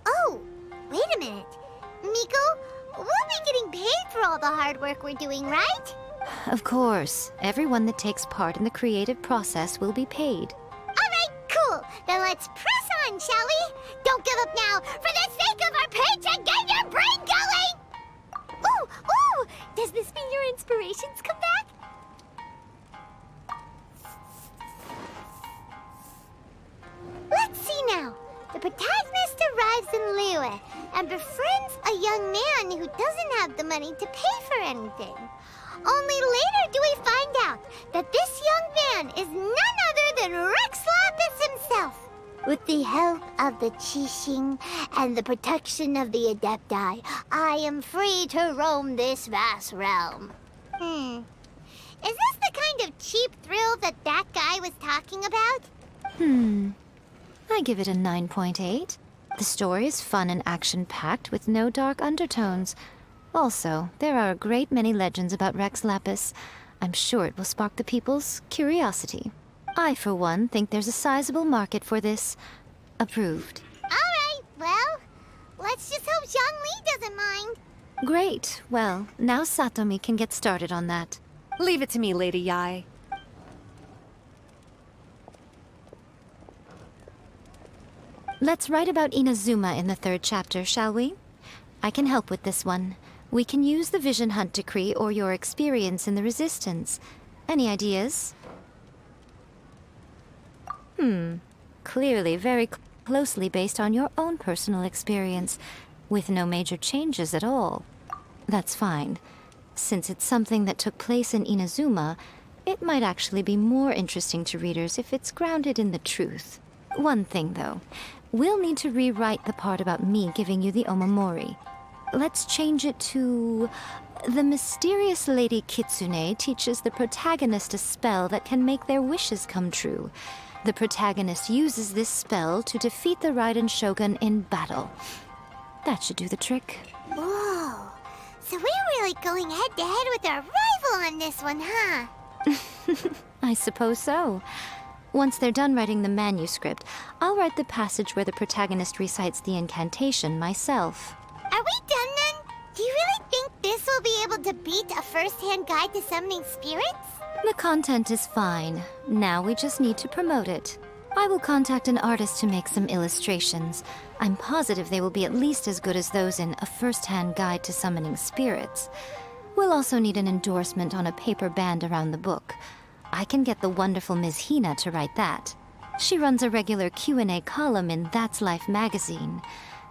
Oh, wait a minute. Miko, we'll be getting paid for all the hard work we're doing, right? Of course, everyone that takes part in the creative process will be paid. Alright, cool. Then let's press on, shall we? Don't give up now, for the sake of our paycheck, get your brain going! Ooh! Does this mean your inspirations come back? Let's see now. The protagonist arrives in Liyue and befriends a young man who doesn't have the money to pay for anything. Only later do we find out that this young man is none other than Rex Lapis himself. With the help of the Qixing and the protection of the Adepti, I am free to roam this vast realm. Is this the kind of cheap thrill that guy was talking about? I give it a 9.8. The story is fun and action-packed with no dark undertones. Also, there are a great many legends about Rex Lapis. I'm sure it will spark the people's curiosity. I, for one, think there's a sizable market for this. Approved. Alright, well, let's just hope Zhongli doesn't mind. Great. Well, now Satomi can get started on that. Leave it to me, Lady Yae. Let's write about Inazuma in the 3rd chapter, shall we? I can help with this one. We can use the Vision Hunt Decree or your experience in the Resistance. Any ideas? Clearly very closely based on your own personal experience, with no major changes at all. That's fine. Since it's something that took place in Inazuma, it might actually be more interesting to readers if it's grounded in the truth. One thing, though. We'll need to rewrite the part about me giving you the omamori. Let's change it to... The mysterious Lady Kitsune teaches the protagonist a spell that can make their wishes come true. The protagonist uses this spell to defeat the Raiden Shogun in battle. That should do the trick. Whoa. So we're really going head-to-head with our rival on this one, huh? I suppose so. Once they're done writing the manuscript, I'll write the passage where the protagonist recites the incantation myself. Are we done then? Do you really think this will be able to beat a first-hand guide to summoning spirits? The content is fine. Now we just need to promote it. I will contact an artist to make some illustrations. I'm positive they will be at least as good as those in A First-Hand Guide to Summoning Spirits. We'll also need an endorsement on a paper band around the book. I can get the wonderful Ms. Hina to write that. She runs a regular Q&A column in That's Life magazine.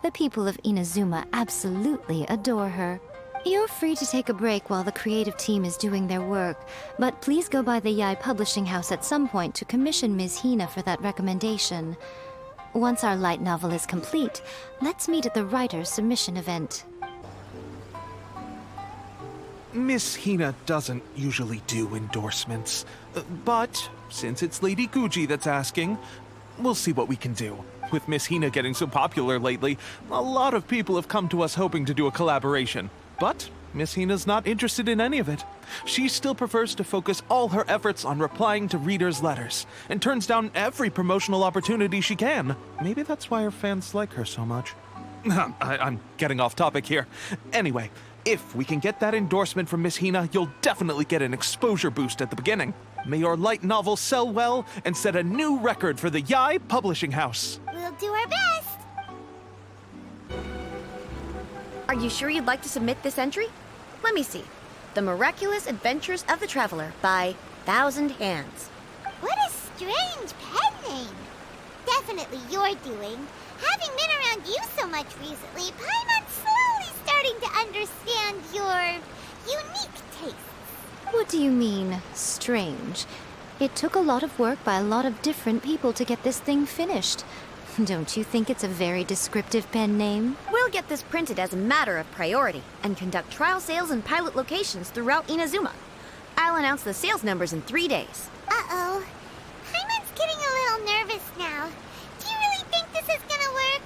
The people of Inazuma absolutely adore her. You're free to take a break while the creative team is doing their work, but please go by the Yae publishing house at some point to commission Ms. Hina for that recommendation. Once our light novel is complete, let's meet at the writer's submission event. Miss Hina doesn't usually do endorsements, but since it's Lady Guji that's asking, we'll see what we can do. With Miss Hina getting so popular lately, a lot of people have come to us hoping to do a collaboration. But Miss Hina's not interested in any of it. She still prefers to focus all her efforts on replying to readers' letters, and turns down every promotional opportunity she can. Maybe that's why her fans like her so much. I'm getting off topic here. Anyway, if we can get that endorsement from Miss Hina, you'll definitely get an exposure boost at the beginning. May your light novel sell well and set a new record for the Yae publishing house. We'll do our best. Are you sure you'd like to submit this entry? Let me see. The Miraculous Adventures of the Traveler by Thousand Hands. What a strange pen name. Definitely your doing. Having been around you so much recently, Paimon's slowly starting to understand your unique tastes. What do you mean, strange? It took a lot of work by a lot of different people to get this thing finished. Don't you think it's a very descriptive pen name? We'll get this printed as a matter of priority and conduct trial sales in pilot locations throughout Inazuma. I'll announce the sales numbers in 3 days. Uh-oh. Paimon's getting a little nervous now. Do you really think this is gonna work?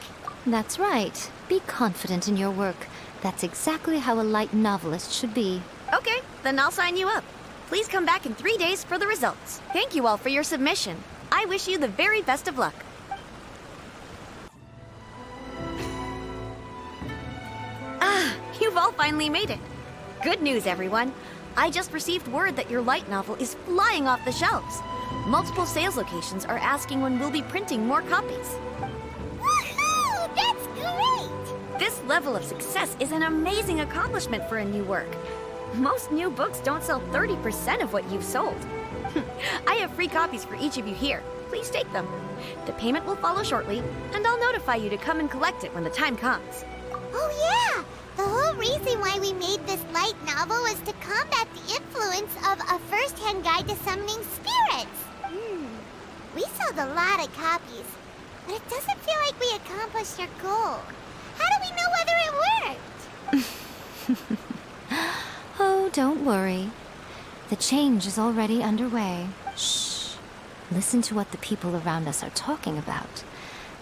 That's right. Be confident in your work. That's exactly how a light novelist should be. Okay, then I'll sign you up. Please come back in 3 days for the results. Thank you all for your submission. I wish you the very best of luck. You've all finally made it. Good news, everyone. I just received word that your light novel is flying off the shelves. Multiple sales locations are asking when we'll be printing more copies. Woohoo! That's great! This level of success is an amazing accomplishment for a new work. Most new books don't sell 30% of what you've sold. I have free copies for each of you here. Please take them. The payment will follow shortly, and I'll notify you to come and collect it when the time comes. Oh yeah! The whole reason why we made this light novel was to combat the influence of A First-Hand Guide to Summoning Spirits. We sold a lot of copies, but it doesn't feel like we accomplished our goal. How do we know whether it worked? Oh, don't worry. The change is already underway. Shh. Listen to what the people around us are talking about.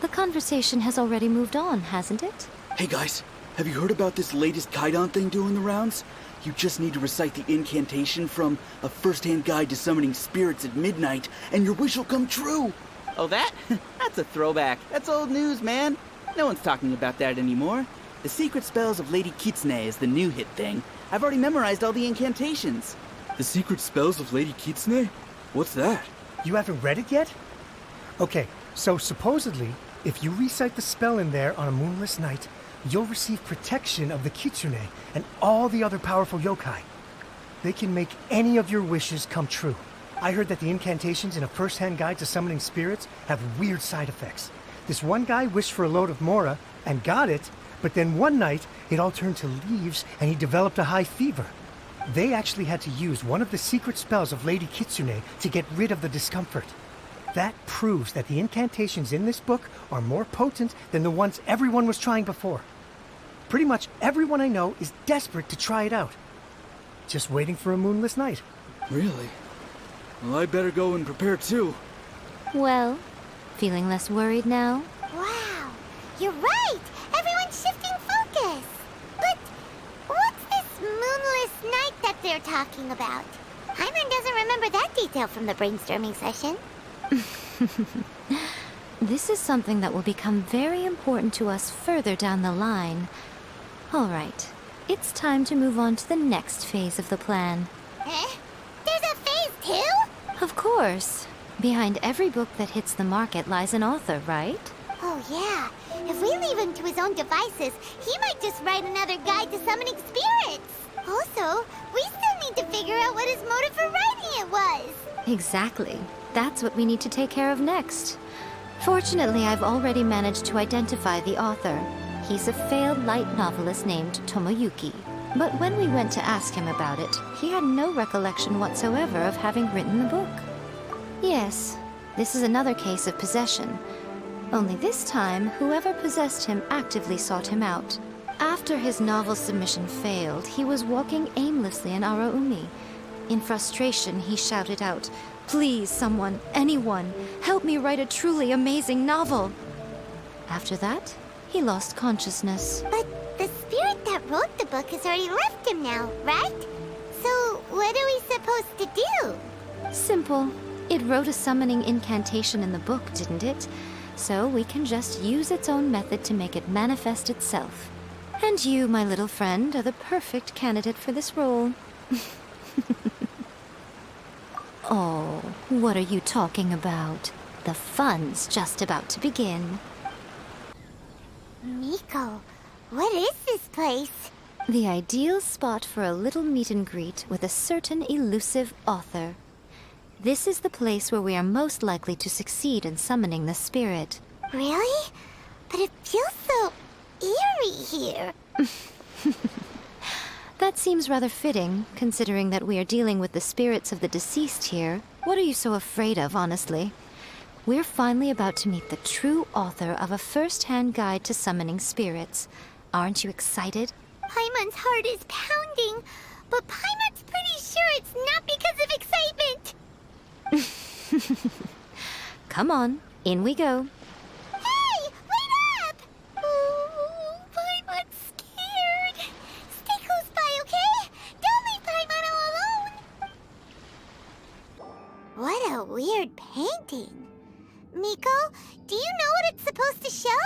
The conversation has already moved on, hasn't it? Hey guys, have you heard about this latest Kaidan thing doing the rounds? You just need to recite the incantation from A First-Hand Guide to Summoning Spirits at midnight, and your wish will come true! Oh, that? That's a throwback. That's old news, man. No one's talking about that anymore. The secret spells of Lady Kitsune is the new hit thing. I've already memorized all the incantations. The secret spells of Lady Kitsune? What's that? You haven't read it yet? Okay, so supposedly, if you recite the spell in there on a moonless night, you'll receive protection of the Kitsune and all the other powerful yokai. They can make any of your wishes come true. I heard that the incantations in A First-Hand Guide to Summoning Spirits have weird side effects. This one guy wished for a load of mora and got it, but then one night it all turned to leaves and he developed a high fever. They actually had to use one of the secret spells of Lady Kitsune to get rid of the discomfort. That proves that the incantations in this book are more potent than the ones everyone was trying before. Pretty much everyone I know is desperate to try it out. Just waiting for a moonless night. Really? Well, I'd better go and prepare too. Well, feeling less worried now? Wow, you're right! Everyone's shifting focus! But what's this moonless night that they're talking about? Paimon doesn't remember that detail from the brainstorming session. This is something that will become very important to us further down the line. All right, it's time to move on to the next phase of the plan. Eh? There's a phase 2? Of course. Behind every book that hits the market lies an author, right? Oh yeah, if we leave him to his own devices, he might just write another guide to summoning spirits. Also, we still need to figure out what his motive for writing it was. Exactly. That's what we need to take care of next. Fortunately, I've already managed to identify the author. He's a failed light novelist named Tomoyuki. But when we went to ask him about it, he had no recollection whatsoever of having written the book. Yes, this is another case of possession. Only this time, whoever possessed him actively sought him out. After his novel submission failed, he was walking aimlessly in Araumi. In frustration, he shouted out, "Please, someone, anyone, help me write a truly amazing novel!" After that, he lost consciousness. But the spirit that wrote the book has already left him now, right? So what are we supposed to do? Simple. It wrote a summoning incantation in the book, didn't it? So we can just use its own method to make it manifest itself. And you, my little friend, are the perfect candidate for this role. Oh, what are you talking about? The fun's just about to begin. Miko, what is this place? The ideal spot for a little meet and greet with a certain elusive author. This is the place where we are most likely to succeed in summoning the spirit. Really? But it feels so eerie here. That seems rather fitting, considering that we are dealing with the spirits of the deceased here. What are you so afraid of, honestly? We're finally about to meet the true author of a first-hand guide to summoning spirits. Aren't you excited? Paimon's heart is pounding, but Paimon's pretty sure it's not because of excitement. Come on, in we go. Hey, wait up! Oh, Paimon's scared. Stay close by, okay? Don't leave Paimon all alone. What a weird painting. Miko, do you know what it's supposed to show?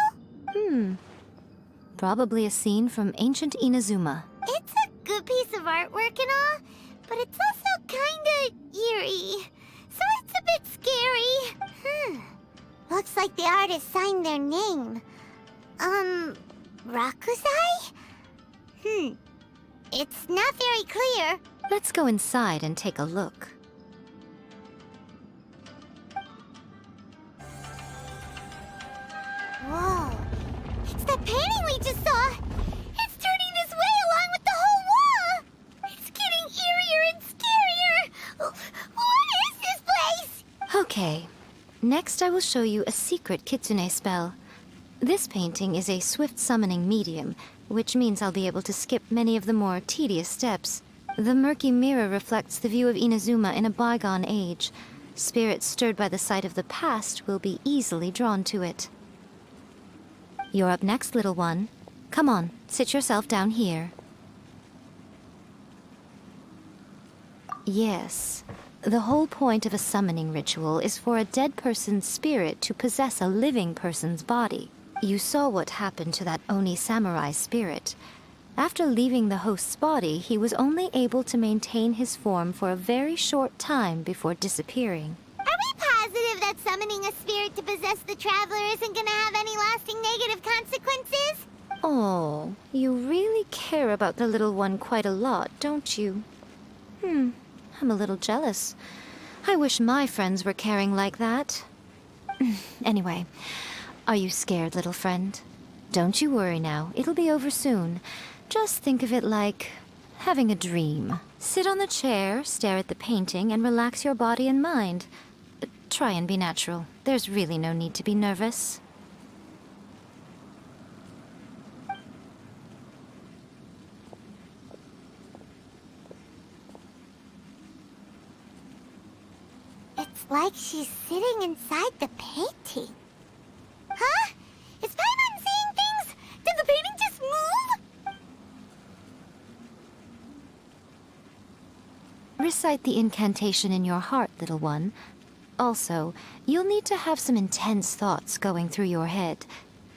Probably a scene from ancient Inazuma. It's a good piece of artwork and all, but it's also kinda eerie. So it's a bit scary. Looks like the artist signed their name. Rakusai? It's not very clear. Let's go inside and take a look. Whoa, it's the painting we just saw. It's turning this way along with the whole wall. It's getting eerier and scarier. What is this place? Okay, next I will show you a secret Kitsune spell. This painting is a swift summoning medium, which means I'll be able to skip many of the more tedious steps. The murky mirror reflects the view of Inazuma in a bygone age. Spirits stirred by the sight of the past will be easily drawn to it. You're up next, little one. Come on, sit yourself down here. Yes. The whole point of a summoning ritual is for a dead person's spirit to possess a living person's body. You saw what happened to that Oni samurai spirit. After leaving the host's body, he was only able to maintain his form for a very short time before disappearing. Are we positive that summoning a spirit to possess the traveler isn't gonna have any lasting negative consequences? Oh, you really care about the little one quite a lot, don't you? I'm a little jealous. I wish my friends were caring like that. Anyway, are you scared, little friend? Don't you worry now, it'll be over soon. Just think of it like having a dream. Sit on the chair, stare at the painting, and relax your body and mind. try and be natural. There's really no need to be nervous. It's like she's sitting inside the painting. Huh? Is Paimon seeing things? Did the painting just move? Recite the incantation in your heart, little one. Also, you'll need to have some intense thoughts going through your head.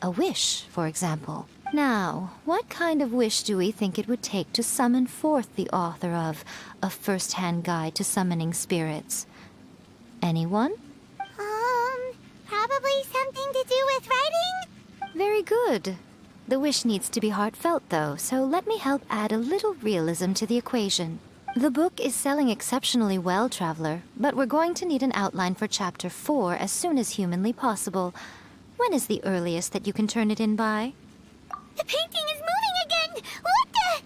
A wish, for example. Now, what kind of wish do we think it would take to summon forth the author of A First-Hand Guide to Summoning Spirits? Anyone? Probably something to do with writing? Very good. The wish needs to be heartfelt, though, so let me help add a little realism to the equation. The book is selling exceptionally well, Traveler, but we're going to need an outline for Chapter 4 as soon as humanly possible. When is the earliest that you can turn it in by? The painting is moving again! What the...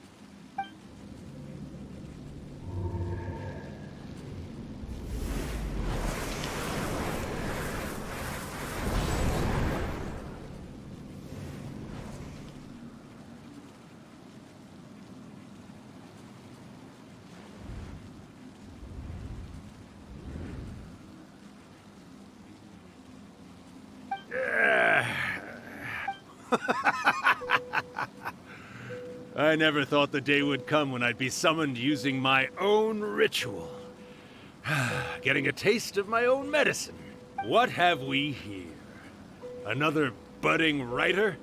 I never thought the day would come when I'd be summoned using my own ritual. Getting a taste of my own medicine. What have we here? Another budding writer?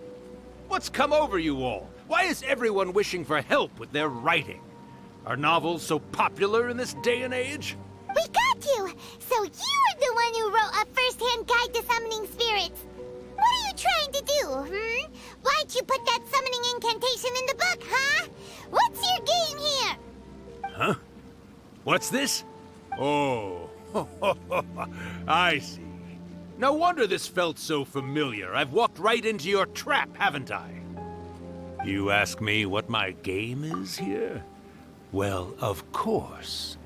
What's come over you all? Why is everyone wishing for help with their writing? Are novels so popular in this day and age? We got you! So you're the one who wrote A First-Hand Guide to Summoning Spirits! What are you trying to do, Why'd you put that summoning incantation in the book, huh? What's your game here? Huh? What's this? Oh, I see. No wonder this felt so familiar. I've walked right into your trap, haven't I? You ask me what my game is here? Well, of course.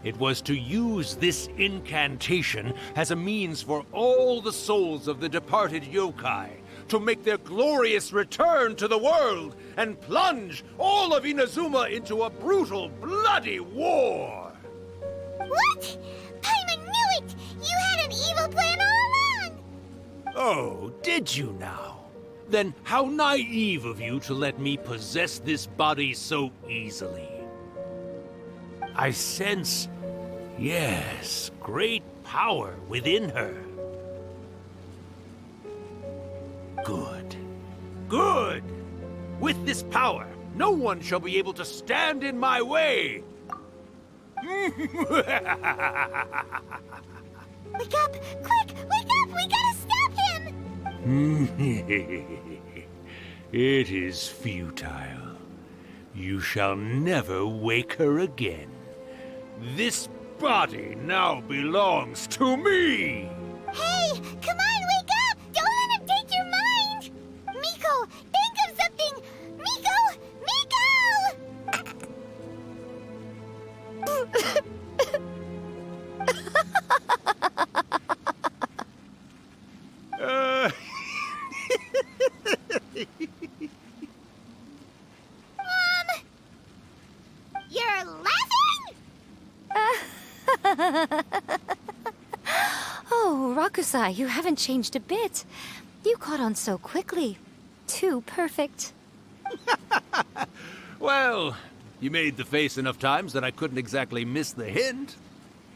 It was to use this incantation as a means for all the souls of the departed yokai to make their glorious return to the world and plunge all of Inazuma into a brutal, bloody war. What? Paimon knew it! You had an evil plan all along! Oh, did you now? Then how naive of you to let me possess this body so easily. I sense, yes, great power within her. Good. Good! With this power, no one shall be able to stand in my way! Wake up! Quick! Wake up! We gotta stop him! It is futile. You shall never wake her again. This body now belongs to me! Hey! Come on, wake up! Don't let him take your mind! Miko, think of something! Miko! You're laughing? Oh, Rakusai, you haven't changed a bit. You caught on so quickly. Too perfect. Well, you made the face enough times that I couldn't exactly miss the hint.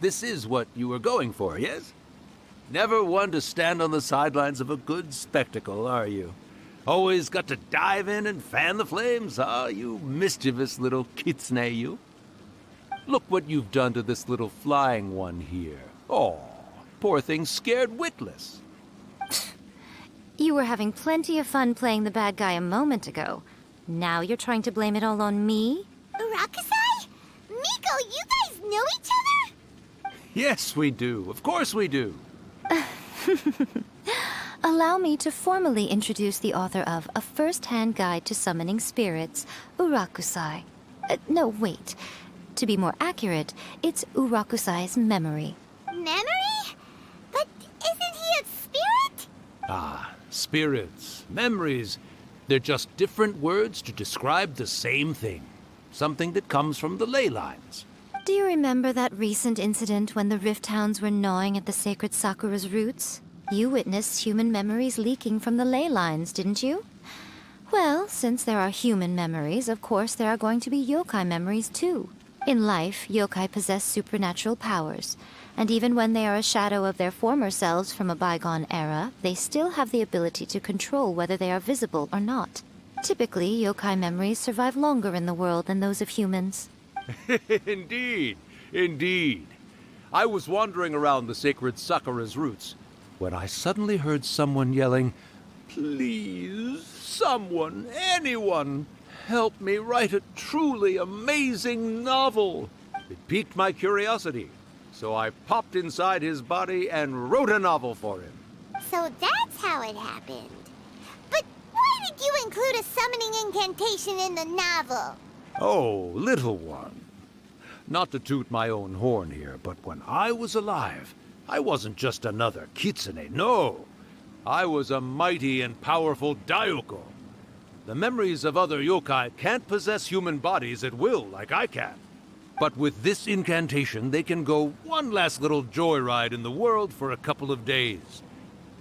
This is what you were going for, yes? Never one to stand on the sidelines of a good spectacle, are you? Always got to dive in and fan the flames, huh? You mischievous little Kitsune, you. Look what you've done to this little flying one here. Oh, poor thing scared witless. You were having plenty of fun playing the bad guy a moment ago. Now you're trying to blame it all on me? Rakusai? Miko, you guys know each other? Yes, we do. Of course we do. Allow me to formally introduce the author of A First-Hand Guide to Summoning Spirits, Urakusai. No, wait. To be more accurate, it's Urakusai's memory. Memory? Ah, spirits, memories. They're just different words to describe the same thing. Something that comes from the ley lines. Do you remember that recent incident when the Rift Hounds were gnawing at the sacred Sakura's roots? You witnessed human memories leaking from the ley lines, didn't you? Well, since there are human memories, of course there are going to be yokai memories too. In life, yokai possess supernatural powers, and even when they are a shadow of their former selves from a bygone era, they still have the ability to control whether they are visible or not. Typically, yokai memories survive longer in the world than those of humans. Indeed, indeed. I was wandering around the sacred Sakura's roots when I suddenly heard someone yelling, "Please, someone, anyone, help me write a truly amazing novel." It piqued my curiosity, so I popped inside his body and wrote a novel for him. So that's how it happened. But why did you include a summoning incantation in the novel? Oh, little one. Not to toot my own horn here, but when I was alive, I wasn't just another Kitsune, no. I was a mighty and powerful Daiyoko. The memories of other yokai can't possess human bodies at will like I can. But with this incantation, they can go one last little joyride in the world for a couple of days.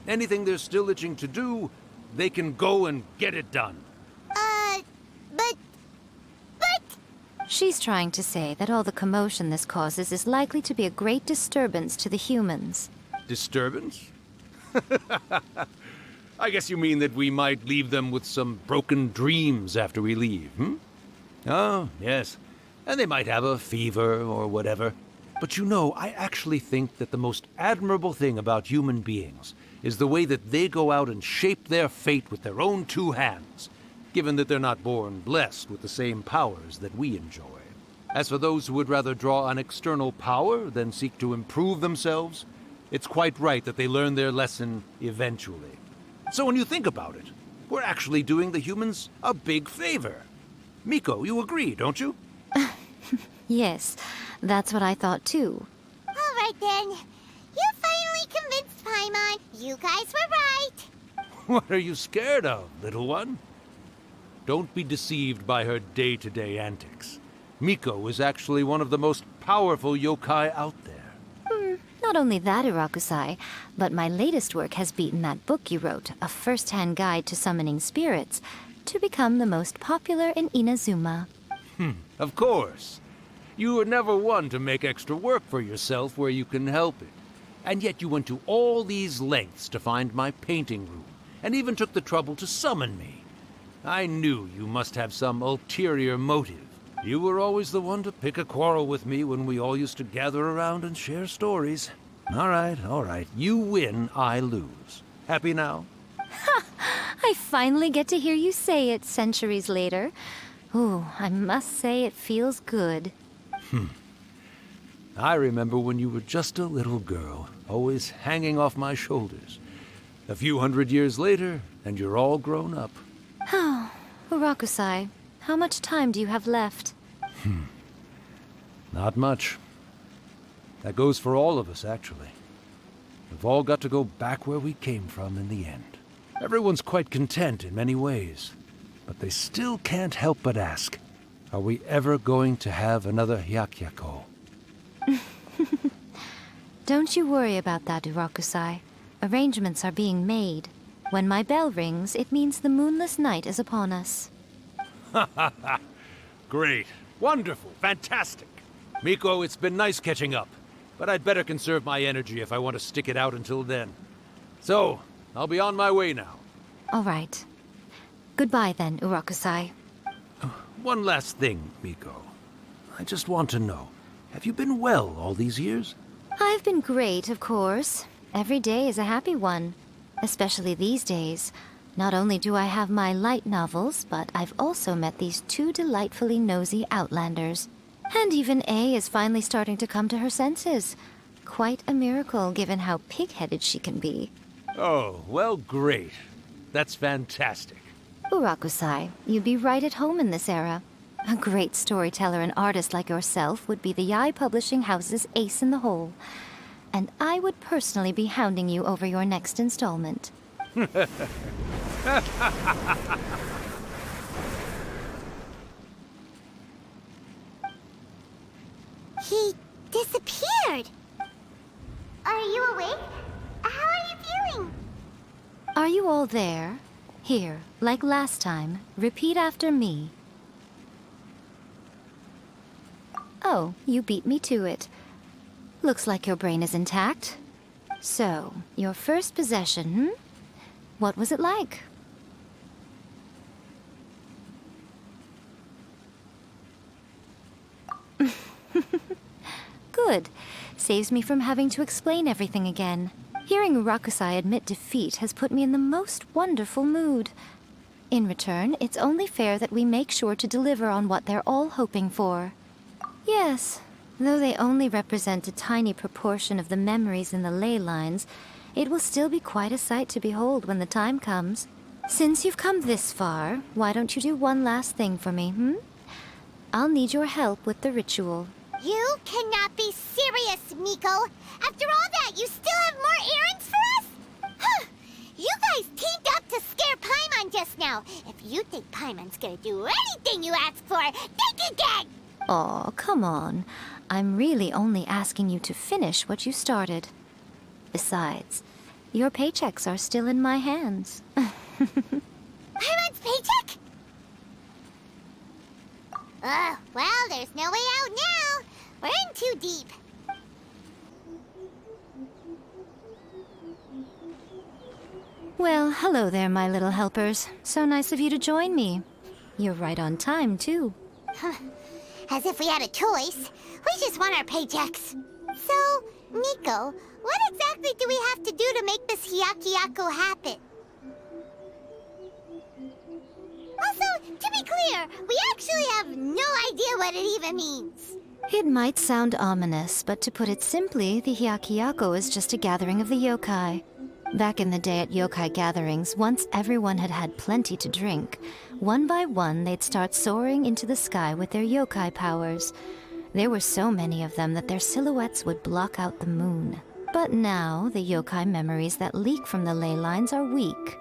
Anything they're still itching to do, they can go and get it done. But... She's trying to say that all the commotion this causes is likely to be a great disturbance to the humans. Disturbance? I guess you mean that we might leave them with some broken dreams after we leave, hmm? Oh, yes. And they might have a fever or whatever. But you know, I actually think that the most admirable thing about human beings is the way that they go out and shape their fate with their own two hands, given that they're not born blessed with the same powers that we enjoy. As for those who would rather draw on external power than seek to improve themselves, it's quite right that they learn their lesson eventually. So when you think about it, we're actually doing the humans a big favor. Miko, you agree, don't you? Yes, that's what I thought too. All right then. You finally convinced Paimon. You guys were right. What are you scared of, little one? Don't be deceived by her day-to-day antics. Miko is actually one of the most powerful yokai out there. Not only that, Irakusai, but my latest work has beaten that book you wrote, A First-Hand Guide to Summoning Spirits, to become the most popular in Inazuma. Of course. You were never one to make extra work for yourself where you can help it. And yet you went to all these lengths to find my painting room, and even took the trouble to summon me. I knew you must have some ulterior motive. You were always the one to pick a quarrel with me when we all used to gather around and share stories. All right. You win, I lose. Happy now? I finally get to hear you say it centuries later. Ooh, I must say it feels good. I remember when you were just a little girl, always hanging off my shoulders. A few hundred years later, and you're all grown up. Oh, Urakusai, how much time do you have left? Not much. That goes for all of us, actually. We've all got to go back where we came from in the end. Everyone's quite content in many ways, but they still can't help but ask, are we ever going to have another Hyakyako? Don't you worry about that, Urakusai. Arrangements are being made. When my bell rings, it means the moonless night is upon us. Great. Wonderful. Fantastic. Miko, it's been nice catching up, but I'd better conserve my energy if I want to stick it out until then. So, I'll be on my way now. All right. Goodbye then, Urakusai. One last thing, Miko. I just want to know, have you been well all these years? I've been great, of course. Every day is a happy one. Especially these days. Not only do I have my light novels, but I've also met these two delightfully nosy outlanders. And even A is finally starting to come to her senses. Quite a miracle, given how pig-headed she can be. Oh, well, great. That's fantastic. Urakusai, you'd be right at home in this era. A great storyteller and artist like yourself would be the Yae Publishing House's ace in the hole. And I would personally be hounding you over your next installment. He disappeared. Are you awake? How are you feeling? Are you all there? Here, like last time, repeat after me. Oh, you beat me to it. Looks like your brain is intact. So, your first possession, What was it like? Good. Saves me from having to explain everything again. Hearing Rakusai admit defeat has put me in the most wonderful mood. In return, it's only fair that we make sure to deliver on what they're all hoping for. Yes, though they only represent a tiny proportion of the memories in the ley lines, it will still be quite a sight to behold when the time comes. Since you've come this far, why don't you do one last thing for me, I'll need your help with the ritual. You cannot be serious, Miko! After all that, you still have more errands for us? Huh. You guys teamed up to scare Paimon just now. If you think Paimon's gonna do anything you ask for, think again! Aw, come on. I'm really only asking you to finish what you started. Besides, your paychecks are still in my hands. Paimon's paycheck? Well, there's no way out now. We're in too deep. Well, hello there, my little helpers. So nice of you to join me. You're right on time, too. As if we had a choice. We just want our paychecks. So, Miko, what exactly do we have to do to make this Hyakuyaku happen? Also, to be clear, we actually have no idea what it even means. It might sound ominous, but to put it simply, the Hyakuyaku is just a gathering of the yokai. Back in the day at yokai gatherings, once everyone had had plenty to drink, one by one they'd start soaring into the sky with their yokai powers. There were so many of them that their silhouettes would block out the moon. But now, the yokai memories that leak from the ley lines are weak.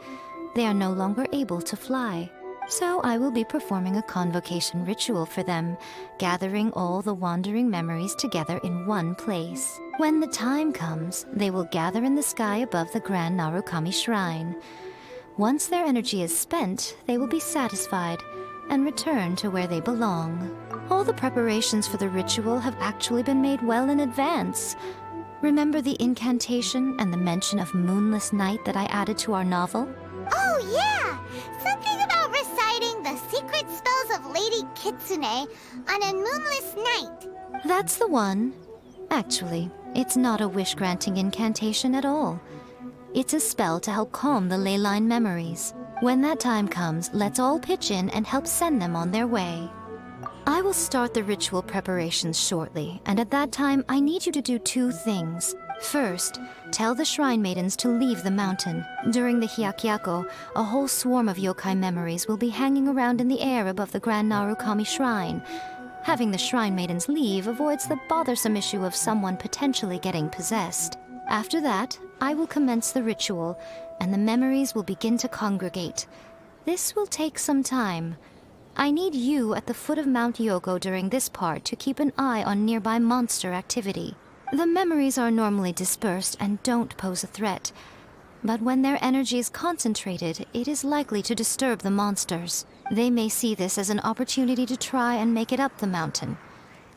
They are no longer able to fly. So I will be performing a convocation ritual for them, gathering all the wandering memories together in one place. When the time comes, they will gather in the sky above the Grand Narukami Shrine. Once their energy is spent, they will be satisfied and return to where they belong. All the preparations for the ritual have actually been made well in advance. Remember the incantation and the mention of moonless night that I added to our novel? Oh, yeah! Something about reciting the secret spells of Lady Kitsune on a moonless night. That's the one. Actually, it's not a wish-granting incantation at all. It's a spell to help calm the ley line memories. When that time comes, let's all pitch in and help send them on their way. I will start the ritual preparations shortly, and at that time, I need you to do two things. First, tell the Shrine Maidens to leave the mountain. During the Hyakuyaku, a whole swarm of yokai memories will be hanging around in the air above the Grand Narukami Shrine. Having the Shrine Maidens leave avoids the bothersome issue of someone potentially getting possessed. After that, I will commence the ritual, and the memories will begin to congregate. This will take some time. I need you at the foot of Mount Yogo during this part to keep an eye on nearby monster activity. The memories are normally dispersed and don't pose a threat, but when their energy is concentrated, it is likely to disturb the monsters. They may see this as an opportunity to try and make it up the mountain.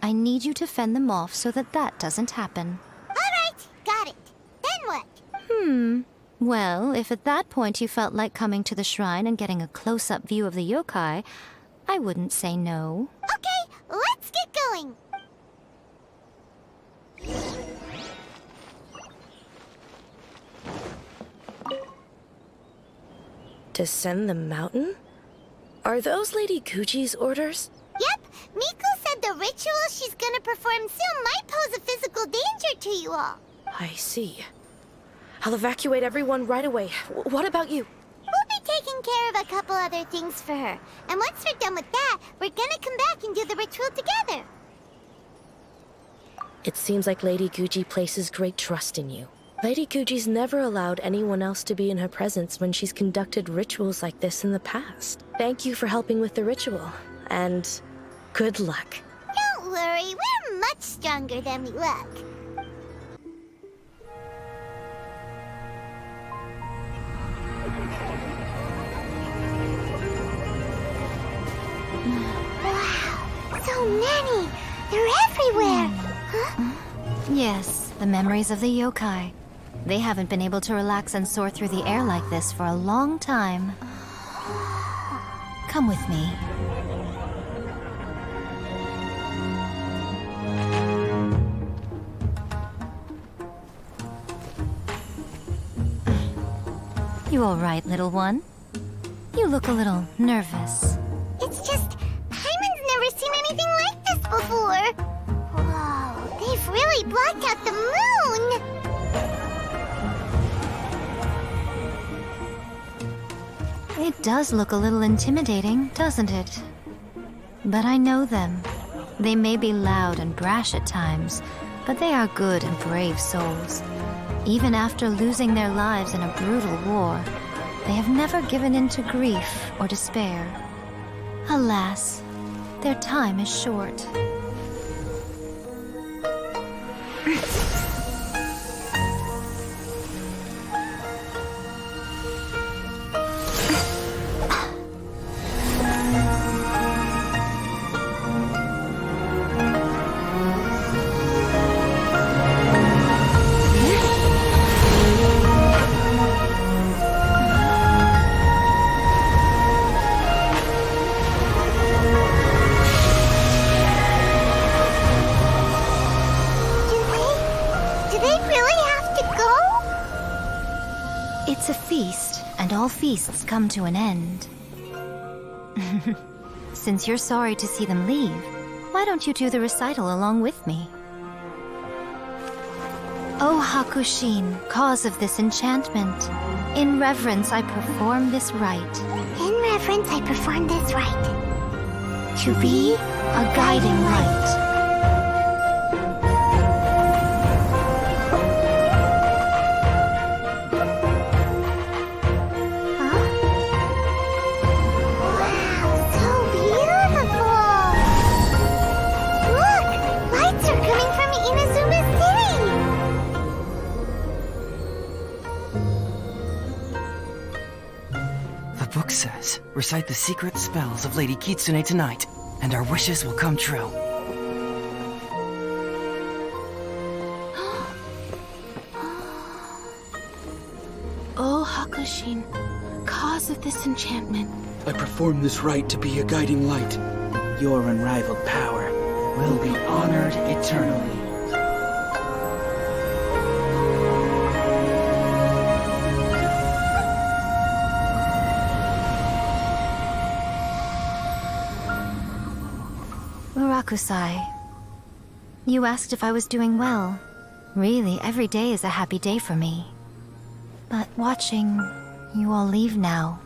I need you to fend them off so that that doesn't happen. All right, got it. Then what? Well, if at that point you felt like coming to the shrine and getting a close-up view of the yokai, I wouldn't say no. Okay, let's get going. Descend the mountain? Are those Lady Guji's orders? Yep, Miko said the ritual she's gonna perform soon might pose a physical danger to you all. I see. I'll evacuate everyone right away. What about you? We'll be taking care of a couple other things for her. And once we're done with that, we're gonna come back and do the ritual together. It seems like Lady Guji places great trust in you. Lady Kuji's never allowed anyone else to be in her presence when she's conducted rituals like this in the past. Thank you for helping with the ritual, and good luck. Don't worry, we're much stronger than we look. Wow, so many! They're everywhere! Huh? Yes, the memories of the yokai. They haven't been able to relax and soar through the air like this for a long time. Come with me. You all right, little one? You look a little nervous. It's just, Paimon's never seen anything like this before. Whoa, they've really blocked out the moon! It does look a little intimidating, doesn't it? But I know them. They may be loud and brash at times, but they are good and brave souls. Even after losing their lives in a brutal war, they have never given in to grief or despair. Alas, their time is short. Feasts come to an end. Since you're sorry to see them leave, why don't you do the recital along with me? O Hakushin, cause of this enchantment, in reverence I perform this rite. In reverence I perform this rite. To be a guiding light. Says, recite the secret spells of Lady Kitsune tonight, and our wishes will come true. O Hakushin, cause of this enchantment. I perform this rite to be a guiding light. Your unrivaled power will be honored eternally. Murakusai, you asked if I was doing well. Really, every day is a happy day for me. But watching you all leave now,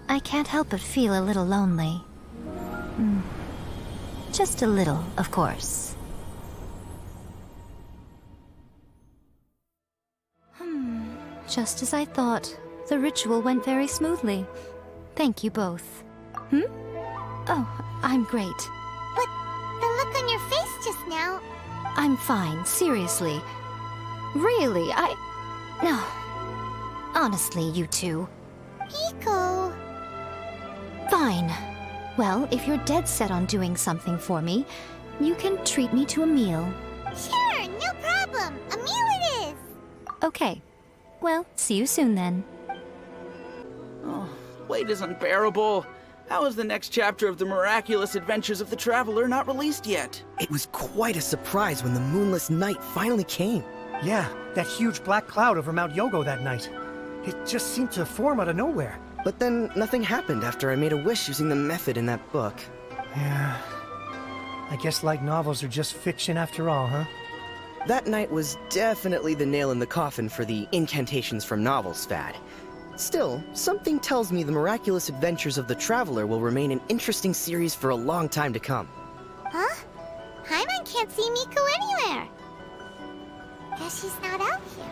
I can't help but feel a little lonely. Just a little, of course. Just as I thought, the ritual went very smoothly. Thank you both. Oh, I'm great. But the look on your face just now... I'm fine, seriously. Really, No. Honestly, you two. Miko... Fine. Well, if you're dead set on doing something for me, you can treat me to a meal. Sure, no problem. A meal it is. Okay. Well, see you soon then. Oh, wait is unbearable. How is the next chapter of the miraculous adventures of the Traveler not released yet? It was quite a surprise when the moonless night finally came. Yeah, that huge black cloud over Mount Yogo that night. It just seemed to form out of nowhere. But then nothing happened after I made a wish using the method in that book. Yeah. I guess light novels are just fiction after all, huh? That night was definitely the nail in the coffin for the incantations from novels fad. Still, something tells me the miraculous adventures of the Traveler will remain an interesting series for a long time to come. Huh? Paimon can't see Miko anywhere. guess she's not out here.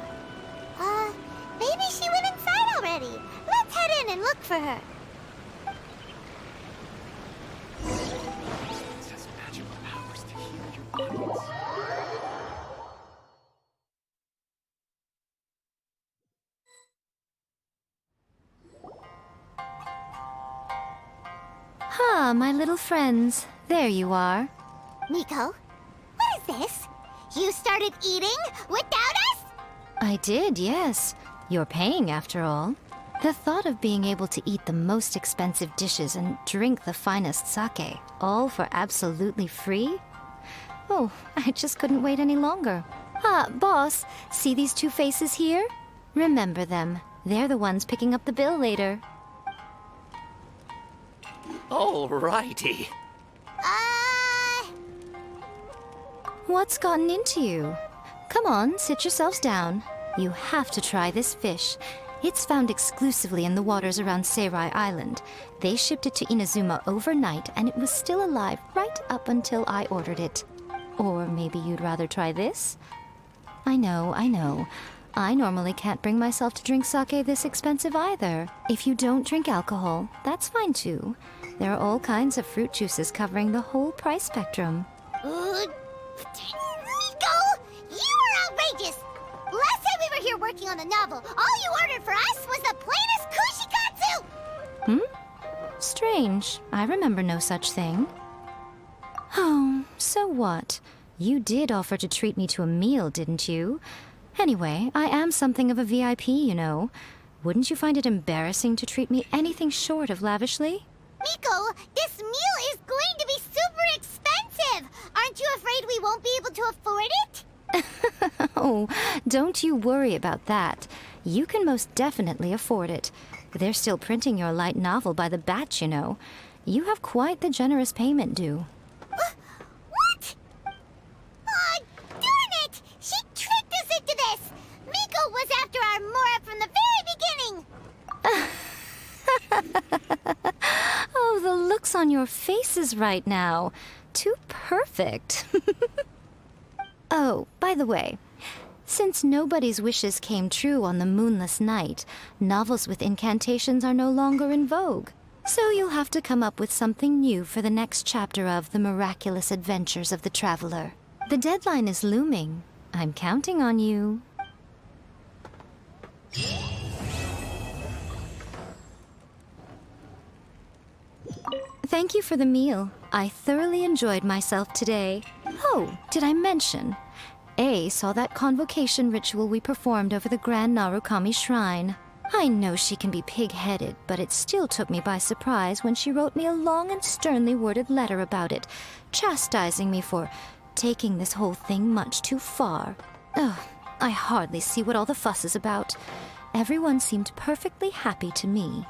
Maybe she went inside already. Let's head in and look for her. Ah, my little friends. There you are. Miko, what is this? You started eating without us? I did, yes. You're paying, after all. The thought of being able to eat the most expensive dishes and drink the finest sake, all for absolutely free? Oh, I just couldn't wait any longer. Ah, boss, see these two faces here? Remember them. They're the ones picking up the bill later. Alrighty. What's gotten into you? Come on, sit yourselves down. You have to try this fish. It's found exclusively in the waters around Seirai Island. They shipped it to Inazuma overnight, and it was still alive right up until I ordered it. Or maybe you'd rather try this? I know. I normally can't bring myself to drink sake this expensive either. If you don't drink alcohol, that's fine too. There are all kinds of fruit juices covering the whole price spectrum. Miko! You are outrageous! Last time we were here working on the novel, all you ordered for us was the plainest kushikatsu! Strange. I remember no such thing. Oh, so what? You did offer to treat me to a meal, didn't you? Anyway, I am something of a VIP, you know. Wouldn't you find it embarrassing to treat me anything short of lavishly? Miko, this meal is going to be super expensive! Aren't you afraid we won't be able to afford it? Oh, don't you worry about that. You can most definitely afford it. They're still printing your light novel by the batch, you know. You have quite the generous payment due. What? Oh, darn it! She tricked us into this! Miko was after our Mora from the very beginning! Oh, the looks on your faces right now. Too perfect. Oh, by the way, since nobody's wishes came true on the moonless night, novels with incantations are no longer in vogue. So you'll have to come up with something new for the next chapter of The Miraculous Adventures of the Traveler. The deadline is looming. I'm counting on you. Thank you for the meal. I thoroughly enjoyed myself today. Oh, did I mention? A saw that convocation ritual we performed over the Grand Narukami Shrine. I know she can be pig-headed, but it still took me by surprise when she wrote me a long and sternly worded letter about it, chastising me for taking this whole thing much too far. Ugh, I hardly see what all the fuss is about. Everyone seemed perfectly happy to me.